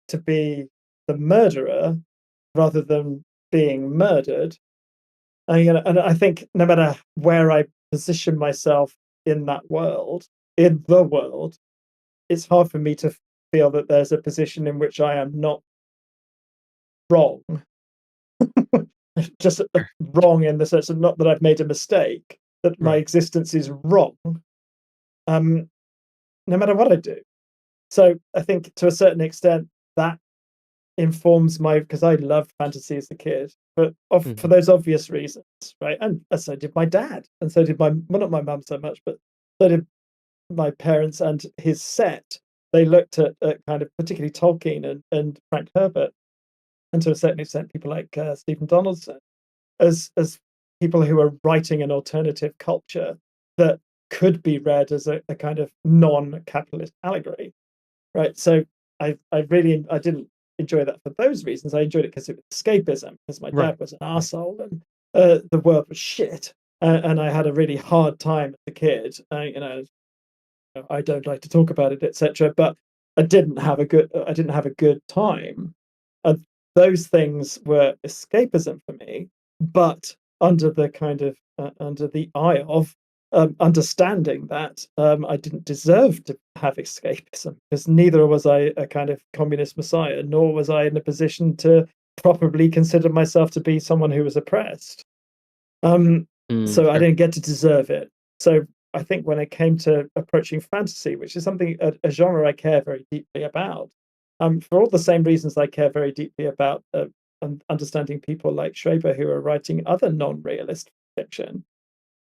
to be the murderer rather than being murdered? And I think no matter where I position myself in that world, in the world, it's hard for me to feel that there's a position in which I am not wrong. Just wrong in the sense of not that I've made a mistake, that my existence is wrong, no matter what I do. So I think to a certain extent that informs because I loved fantasy as a kid, but for those obvious reasons, right? And so did my dad, and so did not my mum so much, but so did my parents and his set. They looked at kind of particularly Tolkien and Frank Herbert, and to a certain extent people like Stephen Donaldson, as people who are writing an alternative culture that could be read as a kind of non-capitalist allegory, right? So I didn't enjoy that for those reasons. I enjoyed it because it was escapism, because my dad was an arsehole and the world was shit, and I had a really hard time as a kid. I don't like to talk about it, etc. But I didn't have a good time. And those things were escapism for me, but under the kind of under the eye of understanding that I didn't deserve to have escapism, because neither was I a kind of communist messiah, nor was I in a position to properly consider myself to be someone who was oppressed. So I didn't get to deserve it. So I think when it came to approaching fantasy, which is something a genre I care very deeply about, for all the same reasons I care very deeply about understanding people like Schreber who are writing other non-realist fiction,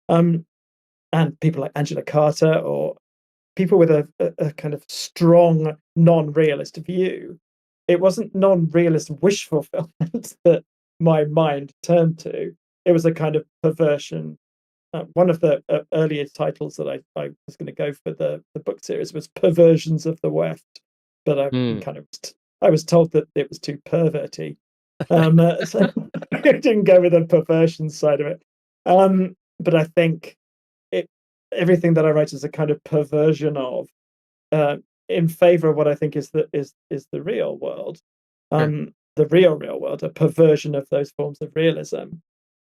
and people like Angela Carter, or people with a kind of strong non-realist view. It wasn't non-realist wish fulfillment that my mind turned to. It was a kind of perversion. One of the earlier titles that I was going to go for the book series was Perversions of the Weft, but I was told that it was too perverty, so I didn't go with the perversion side of it. But I think everything that I write is a kind of perversion of, in favor of what I think is the real world, the real world, a perversion of those forms of realism.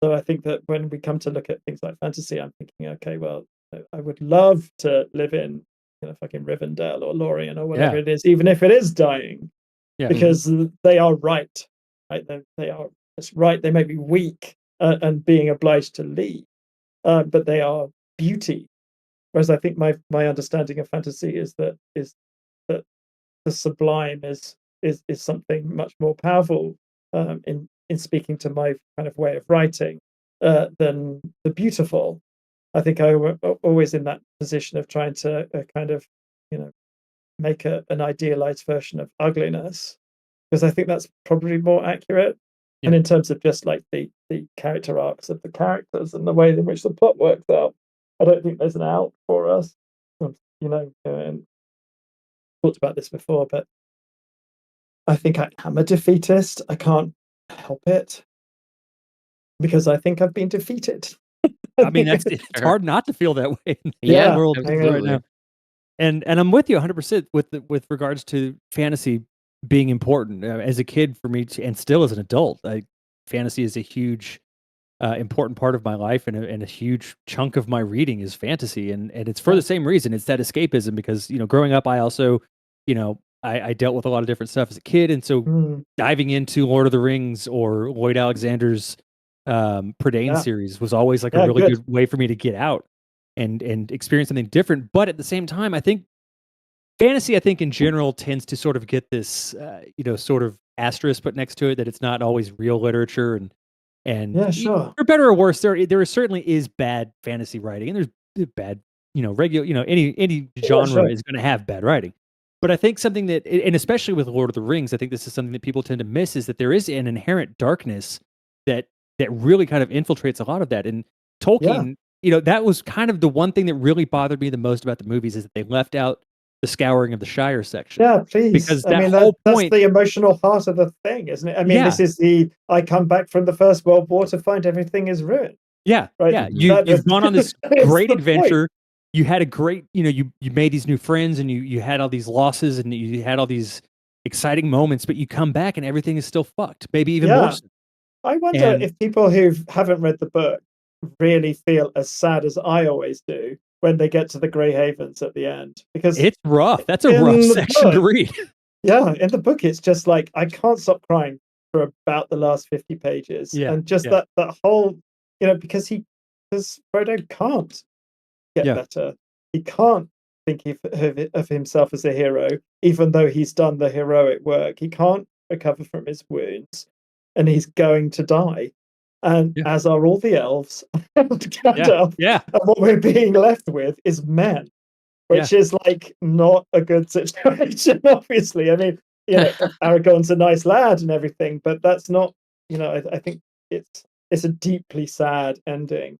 So I think that when we come to look at things like fantasy, I'm thinking, okay, well, I would love to live in fucking Rivendell or Lorien or whatever it is, even if it is dying, because they are right. They are just right. They may be weak and being obliged to leave, but they are beauty. Whereas I think my understanding of fantasy is that the sublime is something much more powerful in in speaking to my kind of way of writing than the beautiful. I think I was always in that position of trying to kind of, make an idealized version of ugliness, because I think that's probably more accurate. And in terms of just like the character arcs of the characters and the way in which the plot works out, I don't think there's an out for us. And talked about this before, but I think I am a defeatist. I can't help it because I think I've been defeated. I mean, it's hard not to feel that way in the Yeah, world absolutely. right now. And I'm with you 100% with regards to fantasy being important. As a kid, for me, and still as an adult, fantasy is a huge, important part of my life, and a huge chunk of my reading is fantasy, and it's for the same reason. It's that escapism, because growing up, I also, I dealt with a lot of different stuff as a kid, and so diving into Lord of the Rings or Lloyd Alexander's Prydain series was always like a really good way for me to get out and experience something different. But at the same time, I think fantasy, in general, tends to sort of get this, sort of asterisk put next to it, that it's not always real literature, and Yeah, sure. for better or worse, there certainly is bad fantasy writing, and there's bad, regular, any genre is going to have bad writing. But I think something that, and especially with Lord of the Rings, I think this is something that people tend to miss, is that there is an inherent darkness that really kind of infiltrates a lot of that. And Tolkien, that was kind of the one thing that really bothered me the most about the movies, is that they left out the Scouring of the Shire section. Yeah, please. Because I mean, whole that's point, the emotional heart of the thing, isn't it? I mean, this is I come back from the First World War to find everything is ruined. right? Yeah, You've gone on this great adventure. Point. You had a great, you made these new friends, and you had all these losses, and you had all these exciting moments, but you come back and everything is still fucked, maybe even more so. I wonder if people who haven't read the book really feel as sad as I always do when they get to the Grey Havens at the end, because it's rough. That's a rough section to read. Yeah, in the book, it's just like I can't stop crying for about the last 50 pages, and just that whole, because Frodo can't get better. He can't think of himself as a hero, even though he's done the heroic work. He can't recover from his wounds, and he's going to die. And as are all the elves and Gandalf. And what we're being left with is men, which is like not a good situation, obviously. I mean, Aragorn's a nice lad and everything, but that's not, I think it's a deeply sad ending.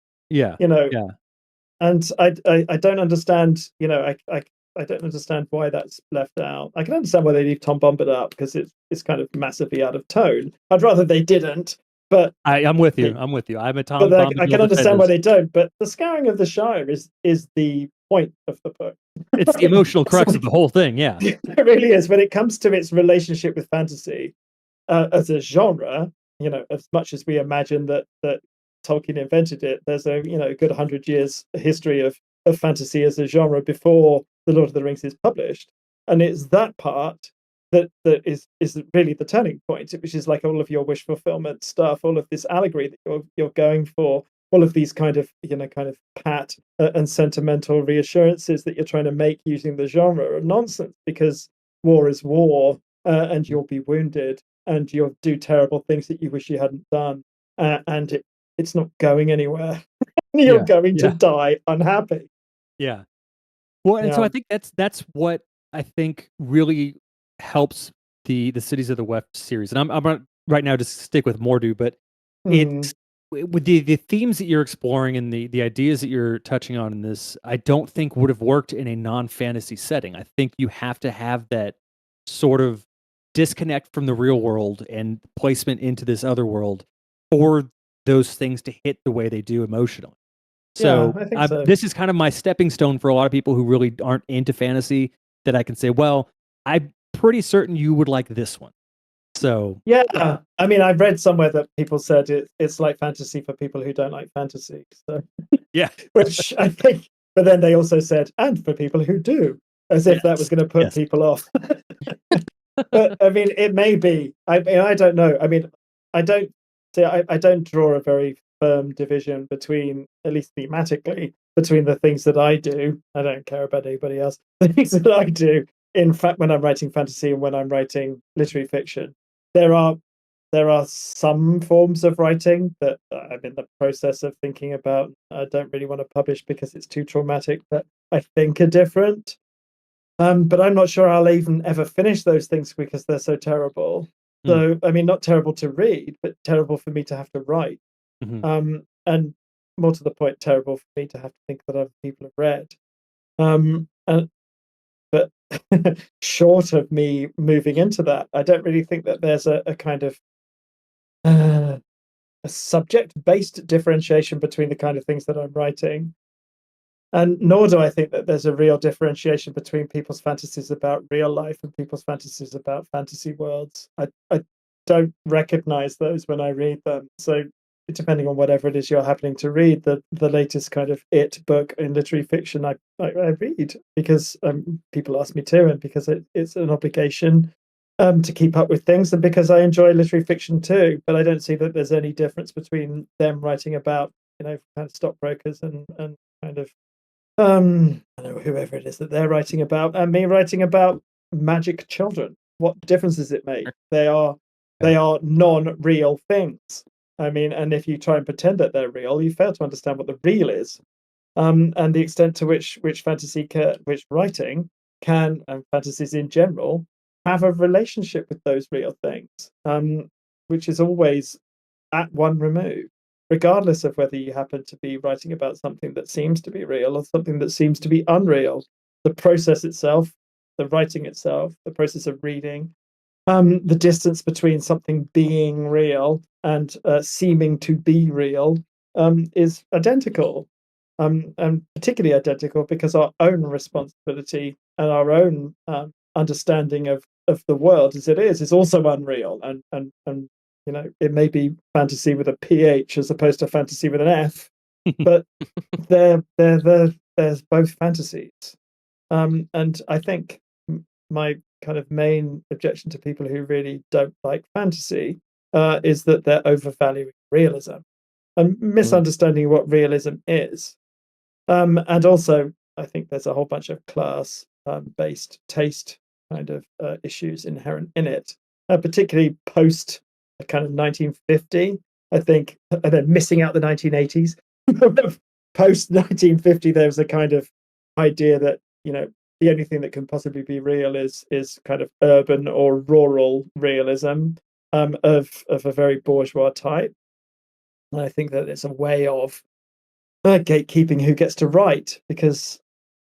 And I don't understand, I don't understand why that's left out. I can understand why they leave Tom Bombadil up, because it's kind of massively out of tone. I'd rather they didn't, but I'm with you. I'm a Tom Bombadil. I can understand why they don't. But the Scouring of the Shire is the point of the book. It's the emotional crux of the whole thing. Yeah, it really is. When it comes to its relationship with fantasy as a genre, as much as we imagine that Tolkien invented it, there's a good 100 years history of fantasy as a genre before The Lord of the Rings is published, and it's that part that is really the turning point, which is like all of your wish fulfillment stuff, all of this allegory that you're going for, all of these kind of pat and sentimental reassurances that you're trying to make using the genre are nonsense, because war is war, and you'll be wounded, and you'll do terrible things that you wish you hadn't done, and it's not going anywhere. You're going to die unhappy. Yeah. Well, and so I think that's what I think really helps the Cities of the Weft series. And I'm not right now to stick with Mordu, but it's with the themes that you're exploring and the ideas that you're touching on in this, I don't think would have worked in a non-fantasy setting. I think you have to have that sort of disconnect from the real world and placement into this other world for those things to hit the way they do emotionally. So, I think so. This is kind of my stepping stone for a lot of people who really aren't into fantasy, that I can say, well, I'm pretty certain you would like this one. So I mean, I've read somewhere that people said it's like fantasy for people who don't like fantasy. So which I think, but then they also said, and for people who do, as if that was going to put people off. But I mean, it may be. I mean, I don't know. I mean, I don't draw a very firm division between, at least thematically, between the things that I do. I don't care about anybody else. The things that I do, in fact, when I'm writing fantasy and when I'm writing literary fiction, there are there are some forms of writing that I'm in the process of thinking about. I don't really want to publish because it's too traumatic, that I think are different. But I'm not sure I'll even ever finish those things because they're so terrible. So, I mean, not terrible to read, but terrible for me to have to write. And more to the point, terrible for me to have to think that other people have read. But short of me moving into that, I don't really think that there's a kind of a subject-based differentiation between the kind of things that I'm writing. And nor do I think that there's a real differentiation between people's fantasies about real life and people's fantasies about fantasy worlds. I don't recognize those when I read them. So depending on whatever it is you're happening to read, the latest kind of it book in literary fiction, I read because people ask me to, and because it's an obligation to keep up with things, and because I enjoy literary fiction too. But I don't see that there's any difference between them writing about, kind of stockbrokers and kind of I don't know, whoever it is that they're writing about, and me writing about magic children. What difference does it make? They are non-real things. I mean, and if you try and pretend that they're real, you fail to understand what the real is, and the extent to which which writing can, and fantasies in general, have a relationship with those real things, which is always at one remove, regardless of whether you happen to be writing about something that seems to be real or something that seems to be unreal. The process itself, the writing itself, the process of reading, the distance between something being real and seeming to be real, is identical, and particularly identical because our own responsibility and our own understanding of the world as it is also unreal, and it may be fantasy with a PH as opposed to fantasy with an F, but there's both fantasies. And I think my kind of main objection to people who really don't like fantasy is that they're overvaluing realism and misunderstanding what realism is. And also, I think there's a whole bunch of class based taste kind of issues inherent in it, particularly post kind of 1950. I think, and then missing out the 1980s. Post 1950, there was a kind of idea that the only thing that can possibly be real is kind of urban or rural realism, of a very bourgeois type. And I think that it's a way of gatekeeping who gets to write, because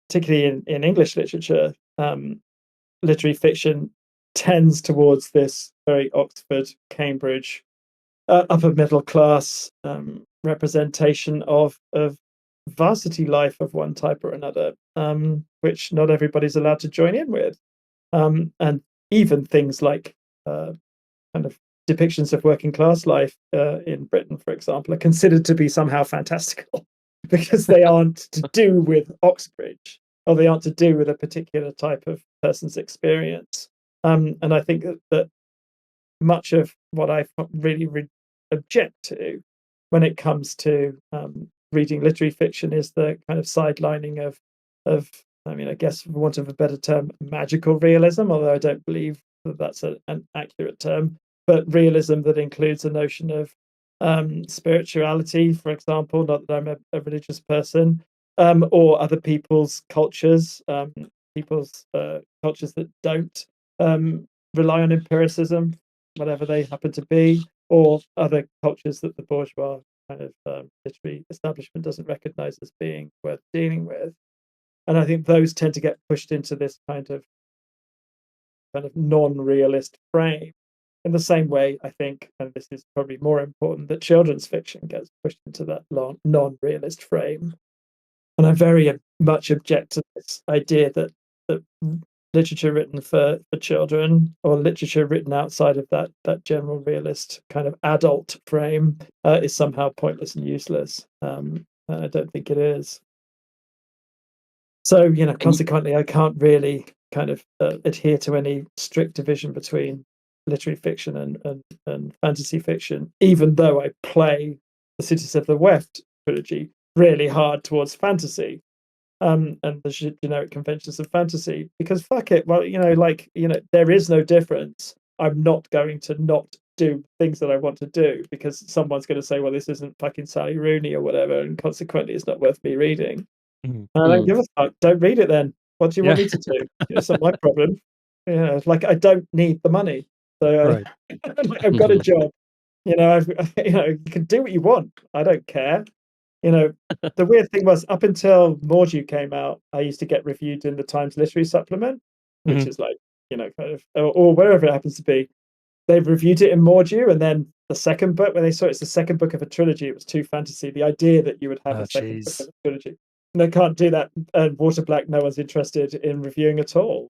particularly in English literature, literary fiction tends towards this very Oxford, Cambridge, upper middle class representation of varsity life of one type or another, which not everybody's allowed to join in with. And even things like kind of depictions of working class life in Britain, for example, are considered to be somehow fantastical because they aren't to do with Oxbridge, or they aren't to do with a particular type of person's experience. And I think that much of what I really object to when it comes to reading literary fiction is the kind of sidelining of I mean, I guess, for want of a better term, magical realism, although I don't believe that that's an accurate term, but realism that includes a notion of spirituality, for example, not that I'm a religious person, or other people's cultures, cultures that don't rely on empiricism, whatever they happen to be, or other cultures that the bourgeois kind of literary establishment doesn't recognize as being worth dealing with. And I think those tend to get pushed into this kind of non-realist frame. In the same way, I think, and this is probably more important, that children's fiction gets pushed into that non-realist frame. And I very much object to this idea that literature written for children, or literature written outside of that general realist kind of adult frame, is somehow pointless and useless. I don't think it is. So, consequently, I can't really kind of adhere to any strict division between literary fiction and fantasy fiction, even though I play the Cities of the Weft trilogy really hard towards fantasy, and the generic conventions of fantasy, because fuck it. Well, there is no difference. I'm not going to not do things that I want to do because someone's going to say, well, this isn't fucking Sally Rooney or whatever, and consequently it's not worth me reading. And I don't give a fuck. Don't read it then. What do you want me to do? It's not my problem. Like I don't need the money. So I've got a job. You you can do what you want. I don't care. The weird thing was up until Mordew came out, I used to get reviewed in the Times Literary Supplement, which is like, kind of, or wherever it happens to be. They've reviewed it in Mordew, and then the second book, when they saw it's the second book of a trilogy, it was too fantasy. The idea that you would have a second book of a trilogy. And they can't do that. And Water Black, no one's interested in reviewing at all,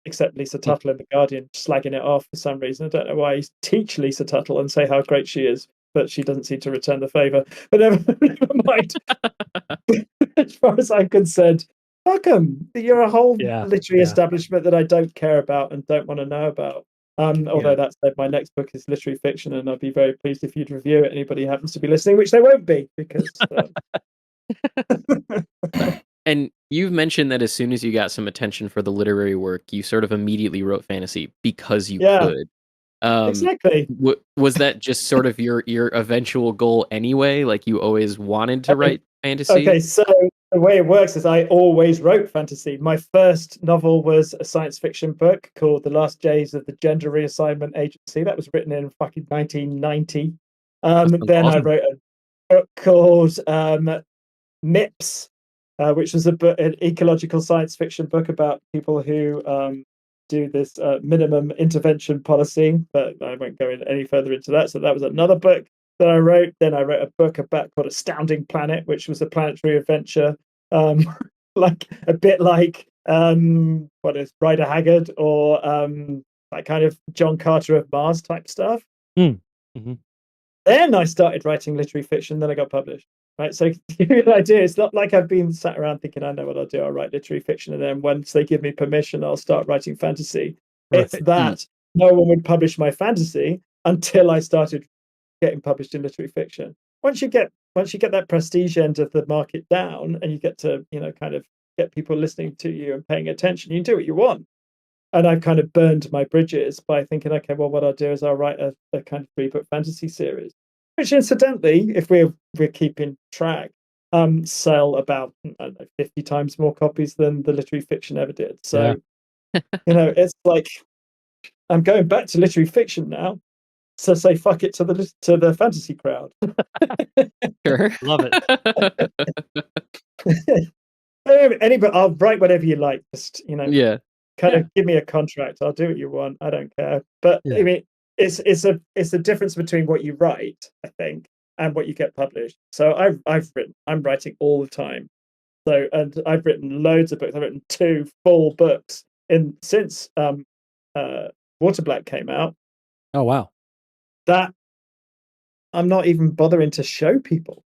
except Lisa Tuttle in The Guardian, slagging it off for some reason. I don't know why. Teach Lisa Tuttle and say how great she is, but she doesn't seem to return the favour. But never mind. As far as I'm concerned, fuck 'em. You're a whole literary establishment that I don't care about and don't want to know about. Although that said, my next book is literary fiction, and I'd be very pleased if you'd review it. Anybody happens to be listening, which they won't be, because. And you've mentioned that as soon as you got some attention for the literary work, you sort of immediately wrote fantasy because you could. Exactly. Was that just sort of your eventual goal anyway? Like you always wanted to write fantasy? Okay, so the way it works is I always wrote fantasy. My first novel was a science fiction book called The Last Days of the Gender Reassignment Agency. That was written in fucking 1990. Then I wrote a book called MIPS, which was an ecological science fiction book about people who do this minimum intervention policy, but I won't go any further into that. So that was another book that I wrote. Then I wrote a book called Astounding Planet, which was a planetary adventure, like a bit like what is Rider Haggard or that kind of John Carter of Mars type stuff. Mm-hmm. Then I started writing literary fiction. Then I got published. Right, so to give you an idea, it's not like I've been sat around thinking I know what I'll do. I'll write literary fiction, and then once they give me permission, I'll start writing fantasy. It's that no one would publish my fantasy until I started getting published in literary fiction. Once you get that prestige end of the market down, and you get to kind of get people listening to you and paying attention, you can do what you want. And I've kind of burned my bridges by thinking, okay, well, what I'll do is I'll write a kind of 3-book fantasy series. Which, incidentally, if we're keeping track, sell about 50 times more copies than the literary fiction ever did. So, it's like I'm going back to literary fiction now. So say fuck it to the fantasy crowd. Sure, love it. Anybody, I'll write whatever you like. Just kind of give me a contract. I'll do what you want. I don't care. But I mean. It's a difference between what you write, I think, and what you get published. So I'm writing all the time. So, and I've written loads of books. I've written 2 full books since Water Black came out. Oh wow! That I'm not even bothering to show people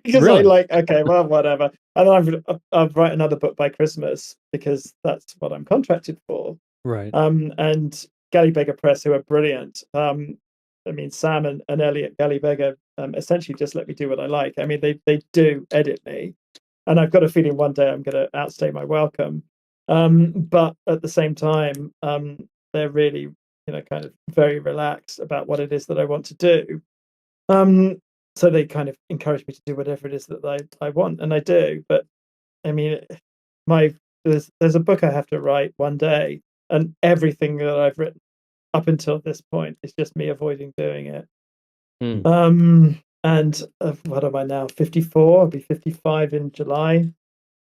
because Really? okay, well, whatever. And then I'll write another book by Christmas because that's what I'm contracted for. Right. And Galley Beggar Press, who are brilliant. I mean, Sam and Elliot Galley Beggar essentially just let me do what I like. I mean, they do edit me, and I've got a feeling one day I'm going to outstay my welcome. But at the same time, they're really, kind of very relaxed about what it is that I want to do. So they kind of encourage me to do whatever it is that I want, and I do. But I mean, there's a book I have to write one day. And everything that I've written up until this point is just me avoiding doing it. And what am I now? 54. I'll be 55 in July.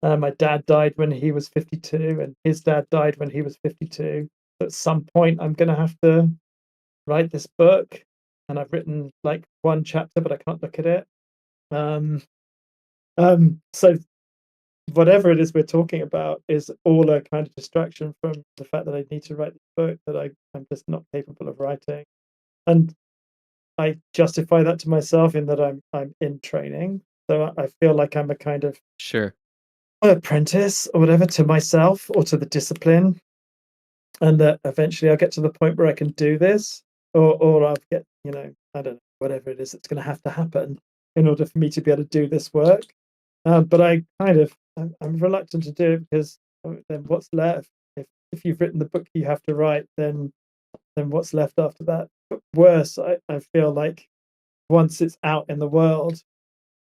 My dad died when he was 52, and his dad died when he was 52. So at some point, I'm going to have to write this book. And I've written like 1 chapter, but I can't look at it. So whatever it is we're talking about is all a kind of distraction from the fact that I need to write this book that I'm just not capable of writing. And I justify that to myself in that I'm in training. So I feel like I'm a kind of apprentice or whatever to myself or to the discipline. And that eventually I'll get to the point where I can do this or I'll get, I don't know, whatever it is that's going to have to happen in order for me to be able to do this work. But I'm reluctant to do it because then what's left? If you've written the book you have to write, then what's left after that? worse, I feel like once it's out in the world,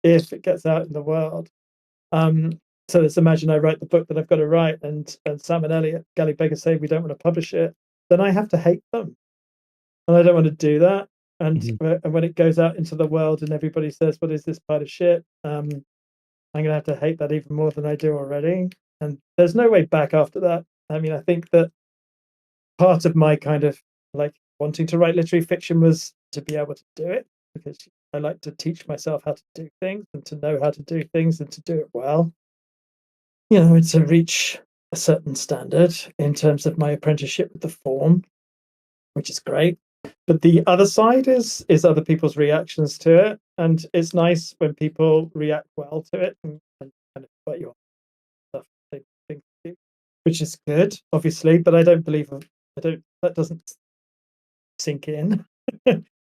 if it gets out in the world, so let's imagine I write the book that I've got to write, and Sam and Elliot, Gally Baker say we don't want to publish it, then I have to hate them, and I don't want to do that. And when it goes out into the world and everybody says, "What is this pile of shit?" I'm going to have to hate that even more than I do already. And there's no way back after that. I mean, I think that part of my kind of like wanting to write literary fiction was to be able to do it, because I like to teach myself how to do things and to know how to do things and to do it well. And to reach a certain standard in terms of my apprenticeship with the form, which is great. But the other side is other people's reactions to it, and it's nice when people react well to it and kind of put you on stuff, which is good, obviously. But I don't believe that doesn't sink in.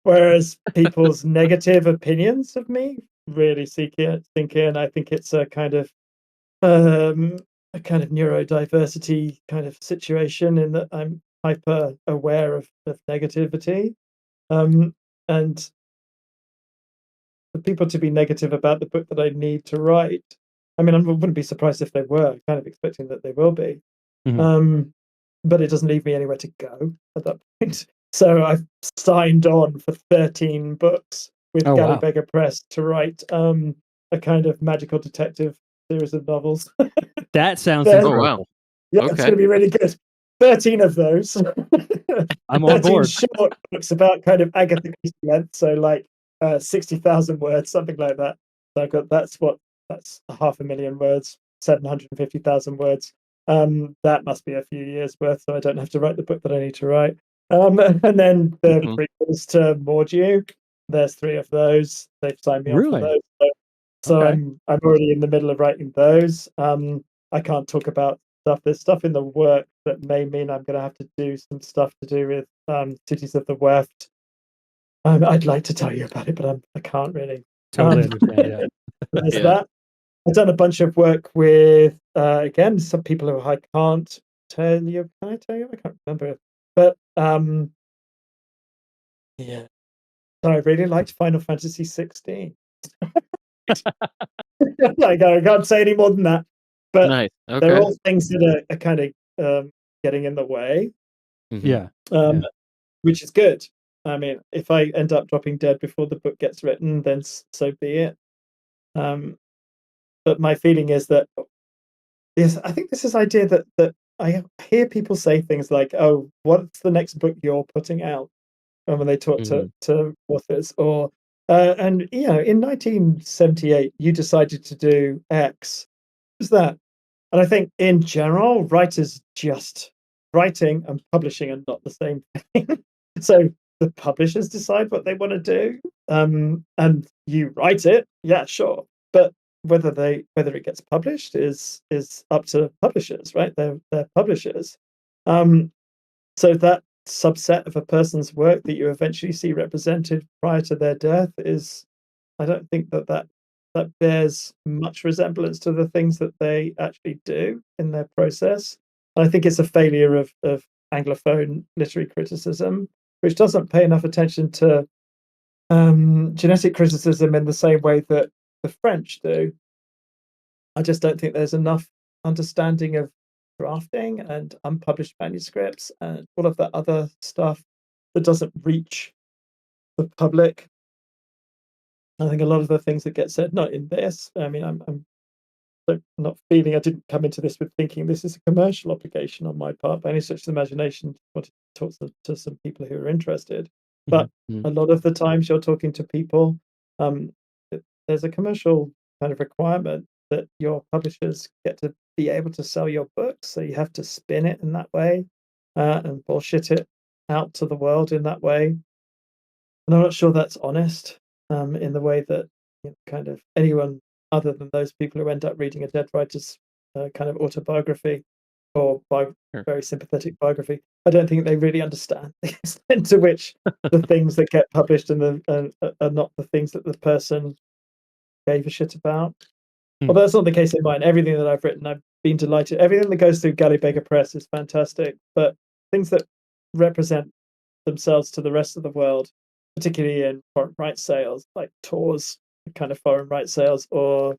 Whereas people's negative opinions of me really sink in. I think it's a kind of neurodiversity kind of situation, in that I'm hyper aware of negativity, and for people to be negative about the book that I need to write, I mean, I wouldn't be surprised if they were, kind of expecting that they will be. But it doesn't leave me anywhere to go at that point. So I've signed on for 13 books with Gally Beggar Press to write a kind of magical detective series of novels. That sounds incredible. Wow. Yeah, it's going to be really good. 13 of those. I'm on board. Short books about kind of Agatha Christie length, so like 60,000 words, something like that. So I've got that's 500,000 words, 750,000 words. That must be a few years worth, so I don't have to write the book that I need to write. And then the prequels to Mordew, there's 3 of those. They've signed me on for those. So I'm already in the middle of writing those. I can't talk about stuff. There's stuff in the work that may mean I'm going to have to do some stuff to do with Cities of the Weft. I'd like to tell you about it, but I can't really. Totally understand. Yeah. There's that. I've done a bunch of work with again some people who I can't tell you. Can I tell you? I can't remember. But yeah. So I really liked Final Fantasy 16. I can't say any more than that. But nice. Okay. they're all things that are kind of getting in the way. Yeah. Which is good. I mean, if I end up dropping dead before the book gets written, then so be it. But my feeling is that, yes, I think this is idea that I hear people say things like, "Oh, what's the next book you're putting out?" And when they talk to authors, or and in 1978, you decided to do X. What's that? And I think in general, writers just writing and publishing are not the same thing. So the publishers decide what they want to do, and you write it. Yeah, sure, but whether it gets published is up to publishers, right? They're publishers. So that subset of a person's work that you eventually see represented prior to their death is, I don't think that bears much resemblance to the things that they actually do in their process. And I think it's a failure of Anglophone literary criticism, which doesn't pay enough attention to genetic criticism in the same way that the French do. I just don't think there's enough understanding of drafting and unpublished manuscripts and all of that other stuff that doesn't reach the public. I think a lot of the things that get said, not in this. I mean, I'm not feeling. I didn't come into this with thinking this is a commercial obligation on my part by any stretch of the imagination. Wanted to talk to some people who are interested, but a lot of the times you're talking to people, there's a commercial kind of requirement that your publishers get to be able to sell your books, so you have to spin it in that way and bullshit it out to the world in that way. And I'm not sure that's honest in the way that kind of anyone other than those people who end up reading a dead writer's kind of autobiography or very sympathetic biography. I don't think they really understand the extent to which the things that get published and are not the things that the person gave a shit about. Well, that's not the case in mine. Everything that I've written, I've been delighted. Everything that goes through Gally Baker Press is fantastic, but things that represent themselves to the rest of the world, particularly in foreign rights sales, like Tor's kind of foreign rights sales, or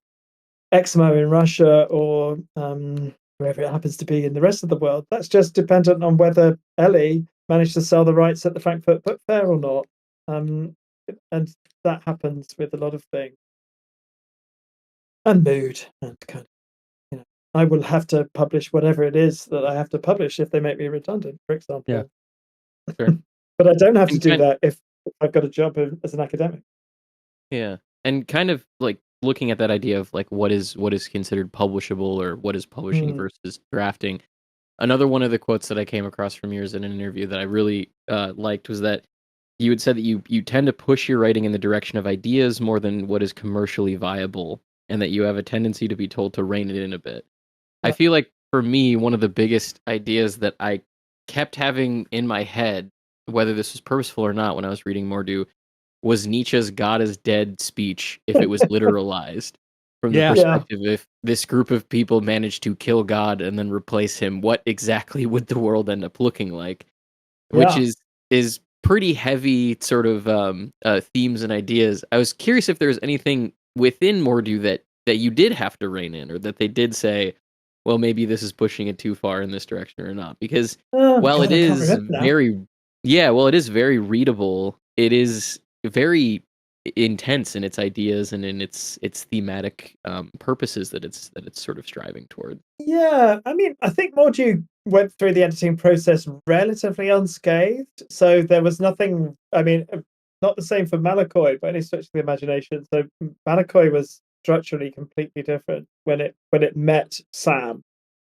Exmo in Russia, or wherever it happens to be in the rest of the world. That's just dependent on whether Ellie managed to sell the rights at the Frankfurt Book Fair or not. And that happens with a lot of things. And mood, and kind of, I will have to publish whatever it is that I have to publish if they make me redundant, for example. Yeah. Sure. But I don't have to And do that if I've got a job as an academic. Yeah. And kind of like looking at that idea of like what is considered publishable or what is publishing versus drafting. Another one of the quotes that I came across from yours in an interview that I really liked was that you had said that you tend to push your writing in the direction of ideas more than what is commercially viable, and that you have a tendency to be told to rein it in a bit. I feel like for me, one of the biggest ideas that I kept having in my head, whether this was purposeful or not when I was reading Mordu, was Nietzsche's God is dead speech if it was literalized. From the perspective, if this group of people managed to kill God and then replace him, what exactly would the world end up looking like? Which is pretty heavy sort of themes and ideas. I was curious if there's anything within Mordu that you did have to rein in, or that they did say, well, maybe this is pushing it too far in this direction or not. Because it is it is very readable. It is very intense in its ideas and in its thematic purposes that it's sort of striving toward. Yeah, I mean, I think Mordu went through the editing process relatively unscathed, so there was nothing. I mean, not the same for Malakoi by any stretch of the imagination. So Malakoi was structurally completely different when it met Sam.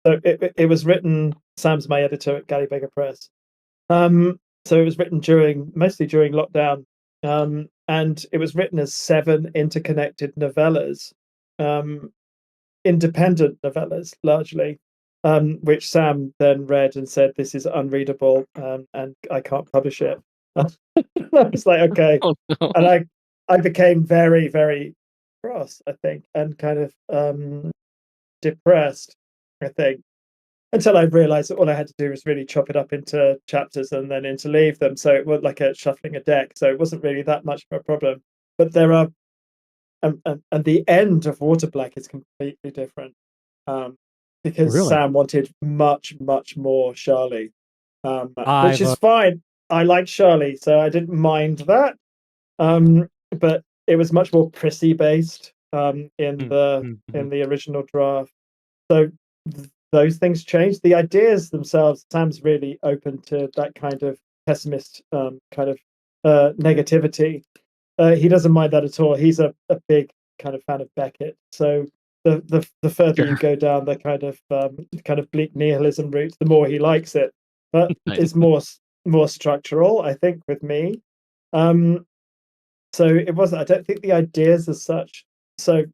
So it was written. Sam's my editor at Galley Beggar Press. So it was written mostly during lockdown, and it was written as 7 interconnected novellas, independent novellas largely, which Sam then read and said, "This is unreadable, and I can't publish it." I was like, "Okay," Oh, no. and I became very, very cross, I think, and kind of depressed, I think. Until I realized that all I had to do was really chop it up into chapters and then interleave them. So it was like shuffling a deck. So it wasn't really that much of a problem. But there are, and the end of Water Black is completely different, because Sam wanted much, much more Charlie, which is fine. I like Charlie, so I didn't mind that. But it was much more prissy based in the original draft. So those things changed. The ideas themselves, Sam's really open to that kind of pessimist kind of negativity. He doesn't mind that at all. He's a big kind of fan of Beckett. So the further you go down the kind of bleak nihilism route, the more he likes it. But it's more structural, I think, with me. So it wasn't. I don't think the ideas as such. So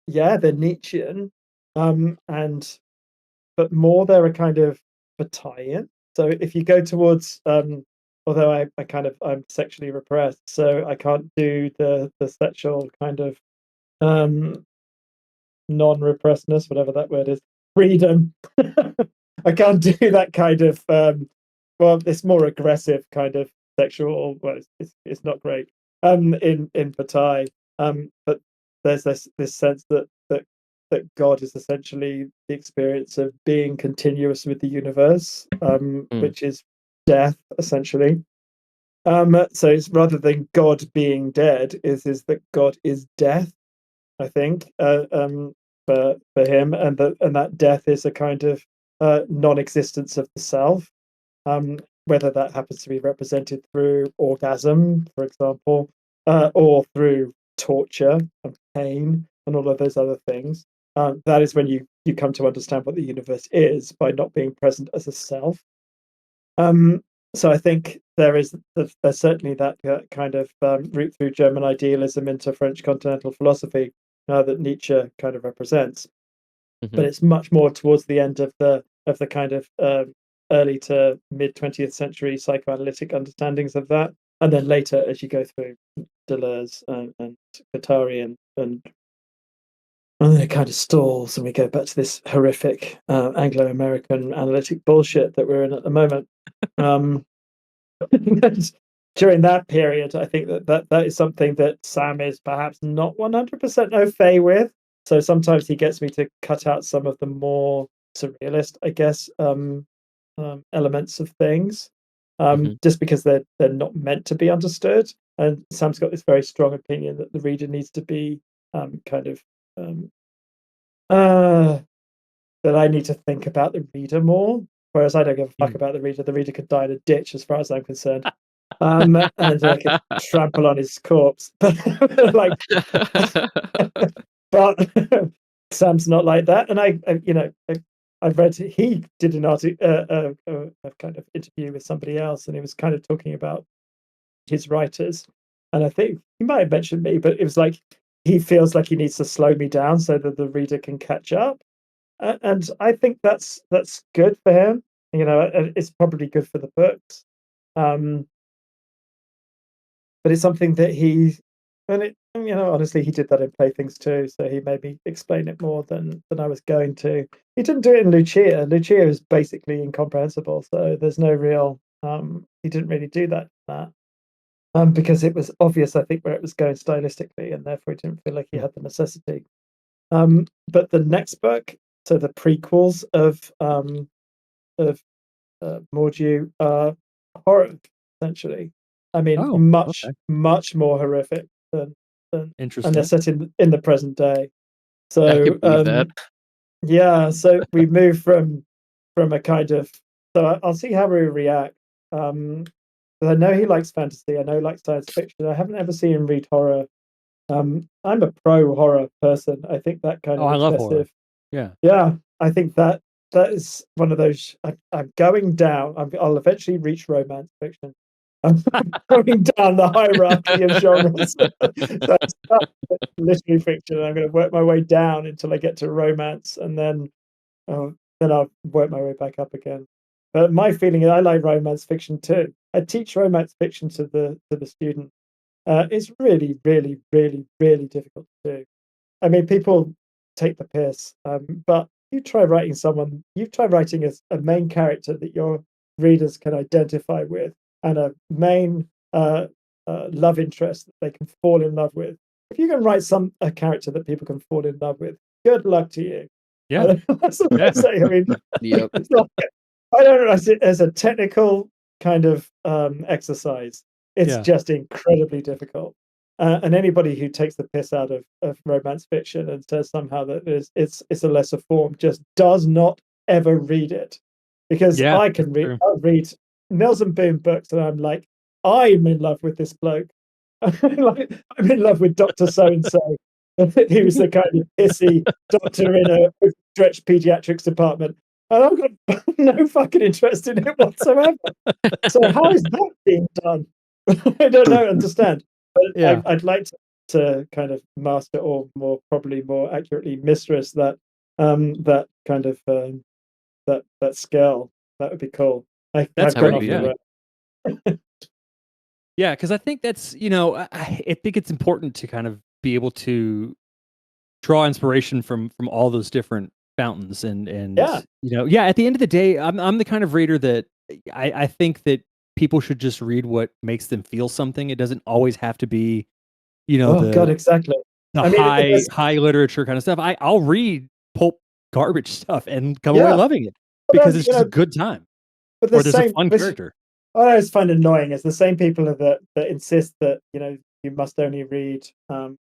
yeah, they're Nietzschean, but more they're a kind of battalion. So if you go towards, although I'm sexually repressed, so I can't do the sexual kind of non-repressedness, whatever that word is, freedom. I can't do that kind of it's more aggressive kind of sexual. Well, it's not great. In Bataille, but there's this sense that God is essentially the experience of being continuous with the universe, which is death, essentially. So it's rather than God being dead, is that God is death, I think, for him, and that death is a kind of non-existence of the self, whether that happens to be represented through orgasm, for example, or through torture and pain and all of those other things. That is when you come to understand what the universe is by not being present as a self. So I think there's certainly that kind of route through German idealism into French continental philosophy that Nietzsche kind of represents. But it's much more towards the end of the kind of early to mid 20th century psychoanalytic understandings of that, and then later as you go through Deleuze and Guattari and then it kind of stalls, and we go back to this horrific Anglo-American analytic bullshit that we're in at the moment. during that period, I think that is something that Sam is perhaps not 100% au fait with. So sometimes he gets me to cut out some of the more surrealist, I guess, elements of things, just because they're not meant to be understood. And Sam's got this very strong opinion that the reader needs to be kind of that I need to think about the reader more, whereas I don't give a fuck about the reader. The reader could die in a ditch, as far as I'm concerned, and I could trample on his corpse. Like, but Sam's not like that, and I've read he did an article, a kind of interview with somebody else, and he was kind of talking about his writers, and I think he might have mentioned me, but it was like he feels like he needs to slow me down so that the reader can catch up. And I think that's good for him. It's probably good for the books, but it's something that honestly, he did that in Playthings too. So he made me explain it more than I was going to. He didn't do it in Lucia. Lucia is basically incomprehensible. So there's no real. He didn't really do that. Because it was obvious, I think, where it was going stylistically, and therefore he didn't feel like he had the necessity. But the next book, so the prequels of Mordew, are horror, essentially. I mean, much more horrific than and they're Interesting. set in the present day. I So can believe that. yeah, so we move from a kind of I'll see how we react. 'Cause I know he likes fantasy. I know he likes science fiction. I haven't ever seen him read horror. I'm a pro horror person. I think that kind of I love horror. excessive. Yeah. Yeah, I think that is one of those. I'm going down. I'll eventually reach romance fiction. I'm going down the hierarchy of genres. So I start with literary fiction, and I'm going to work my way down until I get to romance, and then I'll work my way back up again. But my feeling is I like romance fiction too. I teach romance fiction to the student. It's really, really, really, really difficult to do. I mean, people take the piss, but you try writing a main character that your readers can identify with, and a main love interest that they can fall in love with. If you can write a character that people can fall in love with, good luck to you. Yeah. That's what I say. I mean, Yep. I don't realize it as a technical kind of exercise. It's just incredibly difficult. And anybody who takes the piss out of romance fiction and says somehow that it's a lesser form just does not ever read it. Because I can I'll read Mills and Boon books and I'm like, I'm in love with this bloke. I'm in love with Dr. So-and-so, who's the kind of pissy doctor in a stretched pediatrics department. And I've got no fucking interest in it whatsoever. So how is that being done? I don't understand. But I'd like to kind of master, or probably more accurately, mistress that kind of that skill. That would be cool. I've gone off the road. Yeah, because I think that's I think it's important to kind of be able to draw inspiration from all those different fountains and at the end of the day, I'm the kind of reader that I think that people should just read what makes them feel something. It doesn't always have to be, exactly. The high literature kind of stuff. I'll read pulp garbage stuff and come away loving it because it's just a good time. But there's a fun character. What I always find annoying is the same people that insist that you must only read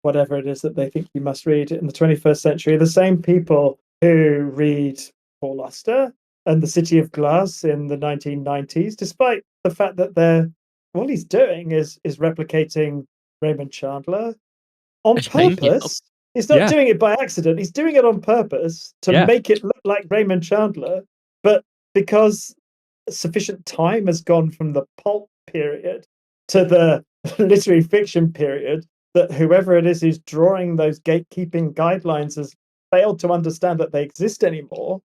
whatever it is that they think you must read in the 21st century. The same people who read Paul Auster and The City of Glass in the 1990s, despite the fact that all he's doing is replicating Raymond Chandler on purpose. He's not doing it by accident. He's doing it on purpose to make it look like Raymond Chandler, but because sufficient time has gone from the pulp period to the literary fiction period that whoever it is who's drawing those gatekeeping guidelines has failed to understand that they exist anymore.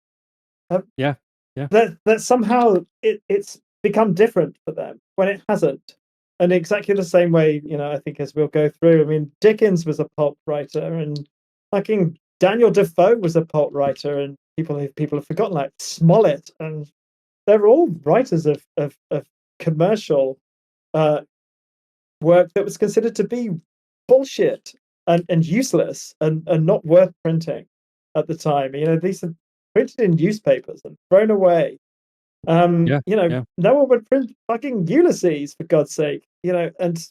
That somehow it's become different for them when it hasn't. And exactly the same way, I think, as we'll go through. I mean, Dickens was a pulp writer, and fucking Daniel Defoe was a pulp writer, and people have forgotten, like Smollett, and they're all writers of commercial work that was considered to be bullshit and useless and not worth printing at the time. These are printed in newspapers and thrown away. No one would print fucking Ulysses, for God's sake. And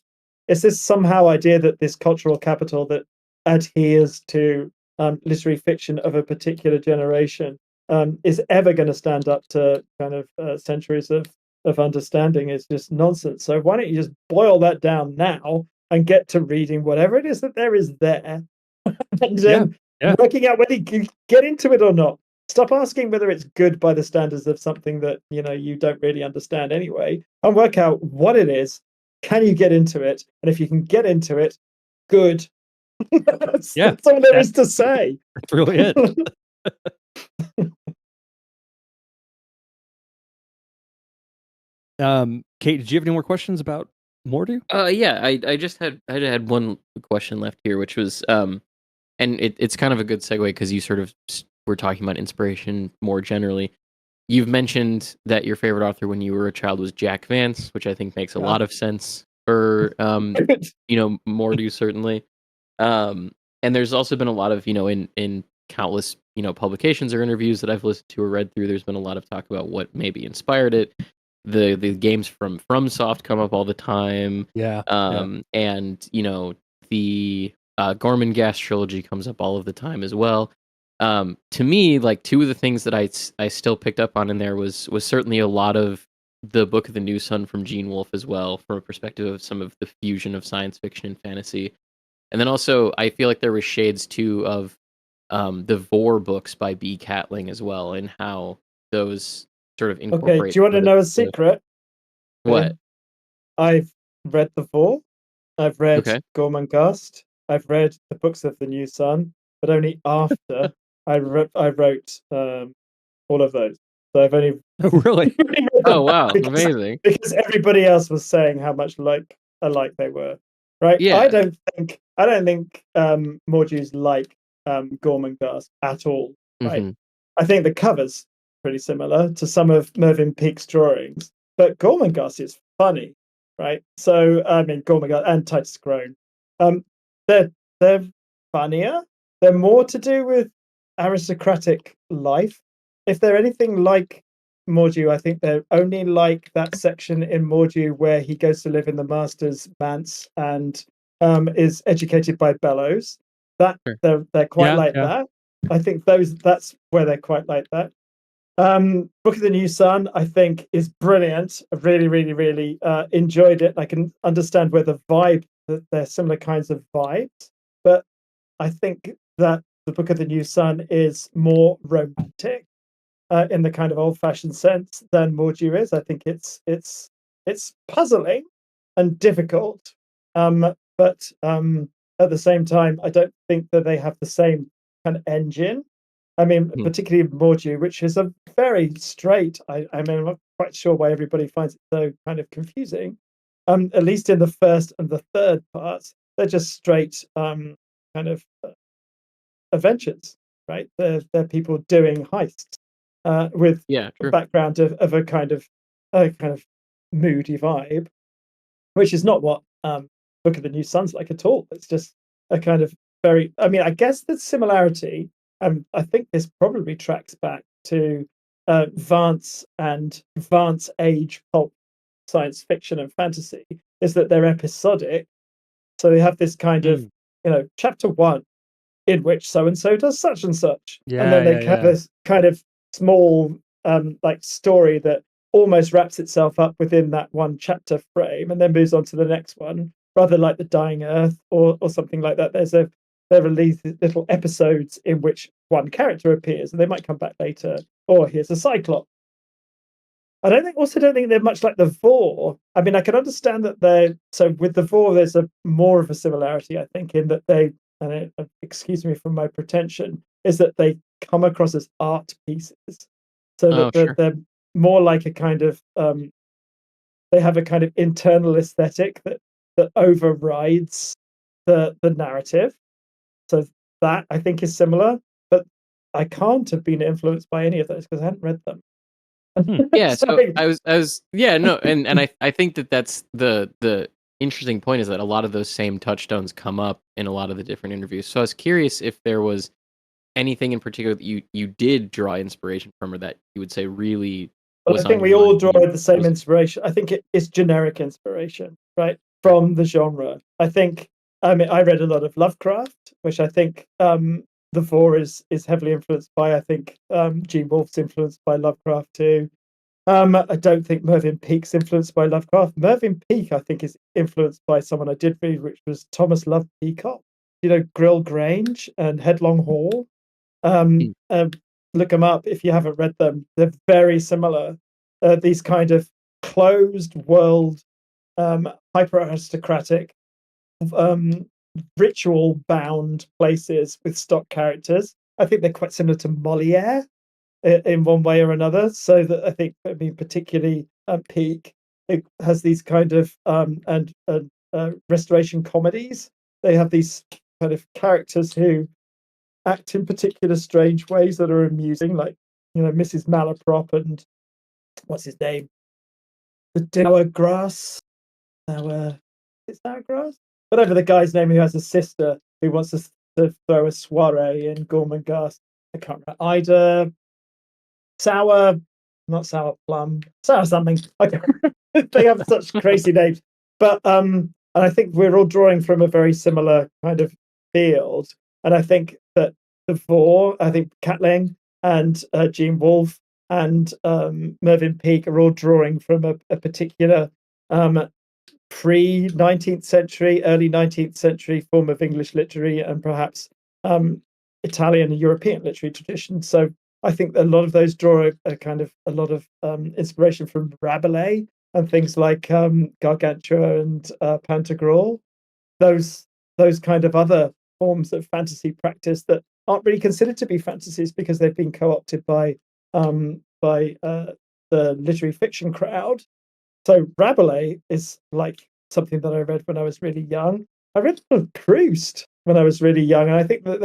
it's this somehow idea that this cultural capital that adheres to literary fiction of a particular generation is ever going to stand up to kind of centuries of understanding is just nonsense. So why don't you just boil that down now and get to reading whatever it is that there is there, and then working out whether you can get into it or not. Stop asking whether it's good by the standards of something that you don't really understand anyway, and work out what it is. Can you get into it? And if you can get into it, good. That's all there is to say. That's really it. Kate, did you have any more questions about Mordu? Yeah, I just had one question left here, which was and it's kind of a good segue because you sort of were talking about inspiration more generally. You've mentioned that your favorite author when you were a child was Jack Vance, which I think makes a lot of sense for Mordu certainly. And there's also been a lot of in countless publications or interviews that I've listened to or read through. There's been a lot of talk about what maybe inspired it. The games from FromSoft come up all the time. And the Gormenghast trilogy comes up all of the time as well. To me, like two of the things that I still picked up on in there was certainly a lot of the Book of the New Sun from Gene Wolfe as well, from a perspective of some of the fusion of science fiction and fantasy. And then also, I feel like there were shades too of the Vor books by B. Catling as well, and how those sort of incorporate. Okay, do you want to know a secret? What? I've read the Vor. I've read Gormenghast. I've read the books of the New Sun, but only after I wrote all of those. So I've only really. Oh wow, amazing! Because everybody else was saying how much alike they were. Right? Yeah. I don't think Mordu's like Gormenghast at all. Right? Mm-hmm. I think the cover's pretty similar to some of Mervyn Peake's drawings, but Gormenghast is funny, right? So I mean Gormenghast and Titus Groan. They're funnier. They're more to do with aristocratic life. If they're anything like Mordu, I think they're only like that section in Mordu where he goes to live in the master's manse and is educated by Bellows. That they're quite like that. I think that's where they're quite like that. Book of the New Sun, I think, is brilliant. I really, really, really enjoyed it. I can understand where the vibe, that they're similar kinds of vibes, but I think that the Book of the New Sun is more romantic in the kind of old-fashioned sense than Mordu is. I think it's puzzling and difficult, but at the same time, I don't think that they have the same kind of engine. I mean, particularly Mordu, which is a very straight. I mean, I'm not quite sure why everybody finds it so kind of confusing. At least in the first and the third parts, they're just straight kind of adventures, right? They're people doing heists with a background of a kind of moody vibe, which is not what Book of the New Sun's like at all. It's just a kind of very. I mean, I guess the similarity. I think this probably tracks back to Vance and Vance age pulp science fiction and fantasy, is that they're episodic. So they have this kind of, chapter 1 in which so and so does such and such, and then they have this kind of small like story that almost wraps itself up within that one chapter frame, and then moves on to the next one, rather like the Dying Earth or something like that. There are these little episodes in which one character appears, and they might come back later. Or here's a Cyclops. I don't think they're much like the Vor. I mean, I can understand that with the Vor, there's more of a similarity, I think, in that excuse me for my pretension, is that they come across as art pieces. So they're more like a kind of they have a kind of internal aesthetic that overrides the narrative. So that I think is similar, but I can't have been influenced by any of those because I hadn't read them. Yeah, so I was yeah, no, and I think that's the interesting point is that a lot of those same touchstones come up in a lot of the different interviews. So I was curious if there was anything in particular that you did draw inspiration from, or that you would say really But was I think on we your all mind draw when you the same was inspiration. I think it's generic inspiration, right, from the genre. I think, I mean, I read a lot of Lovecraft, which I think the Four is heavily influenced by. I think Gene Wolfe's influenced by Lovecraft too. I don't think Mervyn Peake's influenced by Lovecraft. Mervyn Peake, I think, is influenced by someone I did read, which was Thomas Love Peacock. You know, Grill Grange and Headlong Hall. Mm. Look them up if you haven't read them. They're very similar. These kind of closed world, hyper aristocratic, um, ritual bound places with stock characters. I think they're quite similar to Moliere in one way or another. So that I think, I mean, particularly Peak, it has these kind of restoration comedies. They have these kind of characters who act in particular strange ways that are amusing, like, you know, Mrs. Malaprop and what's his name, the Dower Grass, it's Dower Grass, whatever the guy's name who has a sister who wants to throw a soiree in Gormenghast. I can't remember. Ida Sour, not Sour Plum, Sour something. I can't remember. They have such crazy names, but and I think we're all drawing from a very similar kind of field, and I think that the Four, I think Catling and Gene Wolfe and Mervyn Peake are all drawing from a particular pre-19th century, early 19th century form of English literary and perhaps Italian and European literary tradition. So I think a lot of those draw a kind of a lot of inspiration from Rabelais and things like Gargantua and Pantagruel. Those kind of other forms of fantasy practice that aren't really considered to be fantasies because they've been co-opted by the literary fiction crowd. So Rabelais is like something that I read when I was really young. I read Proust when I was really young, and I think that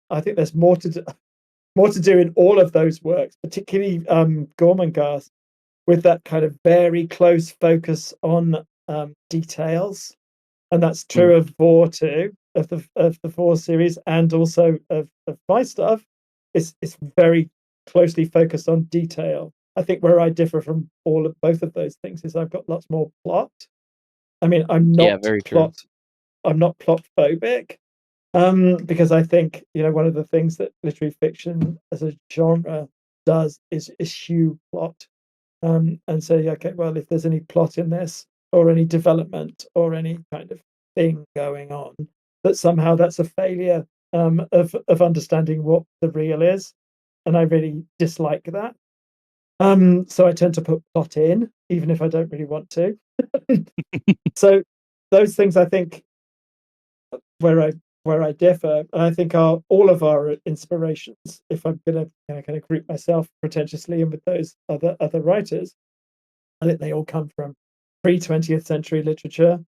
I think there's more to do in all of those works, particularly Gormenghast, with that kind of very close focus on details, and that's true of Vor too, of the Vor series, and also of my stuff. It's very closely focused on detail. I think where I differ from both of those things is I've got lots more plot. I mean, very true. I'm not plot phobic, because I think, you know, one of the things that literary fiction as a genre does is eschew plot, and say, okay, well, if there's any plot in this or any development or any kind of thing going on, that somehow that's a failure of understanding what the real is, and I really dislike that. So I tend to put plot in, even if I don't really want to. So those things, I think, where I differ, and I think are all of our inspirations. If I'm going to kind of group myself pretentiously in with those other writers, I think they all come from pre-20th century literature,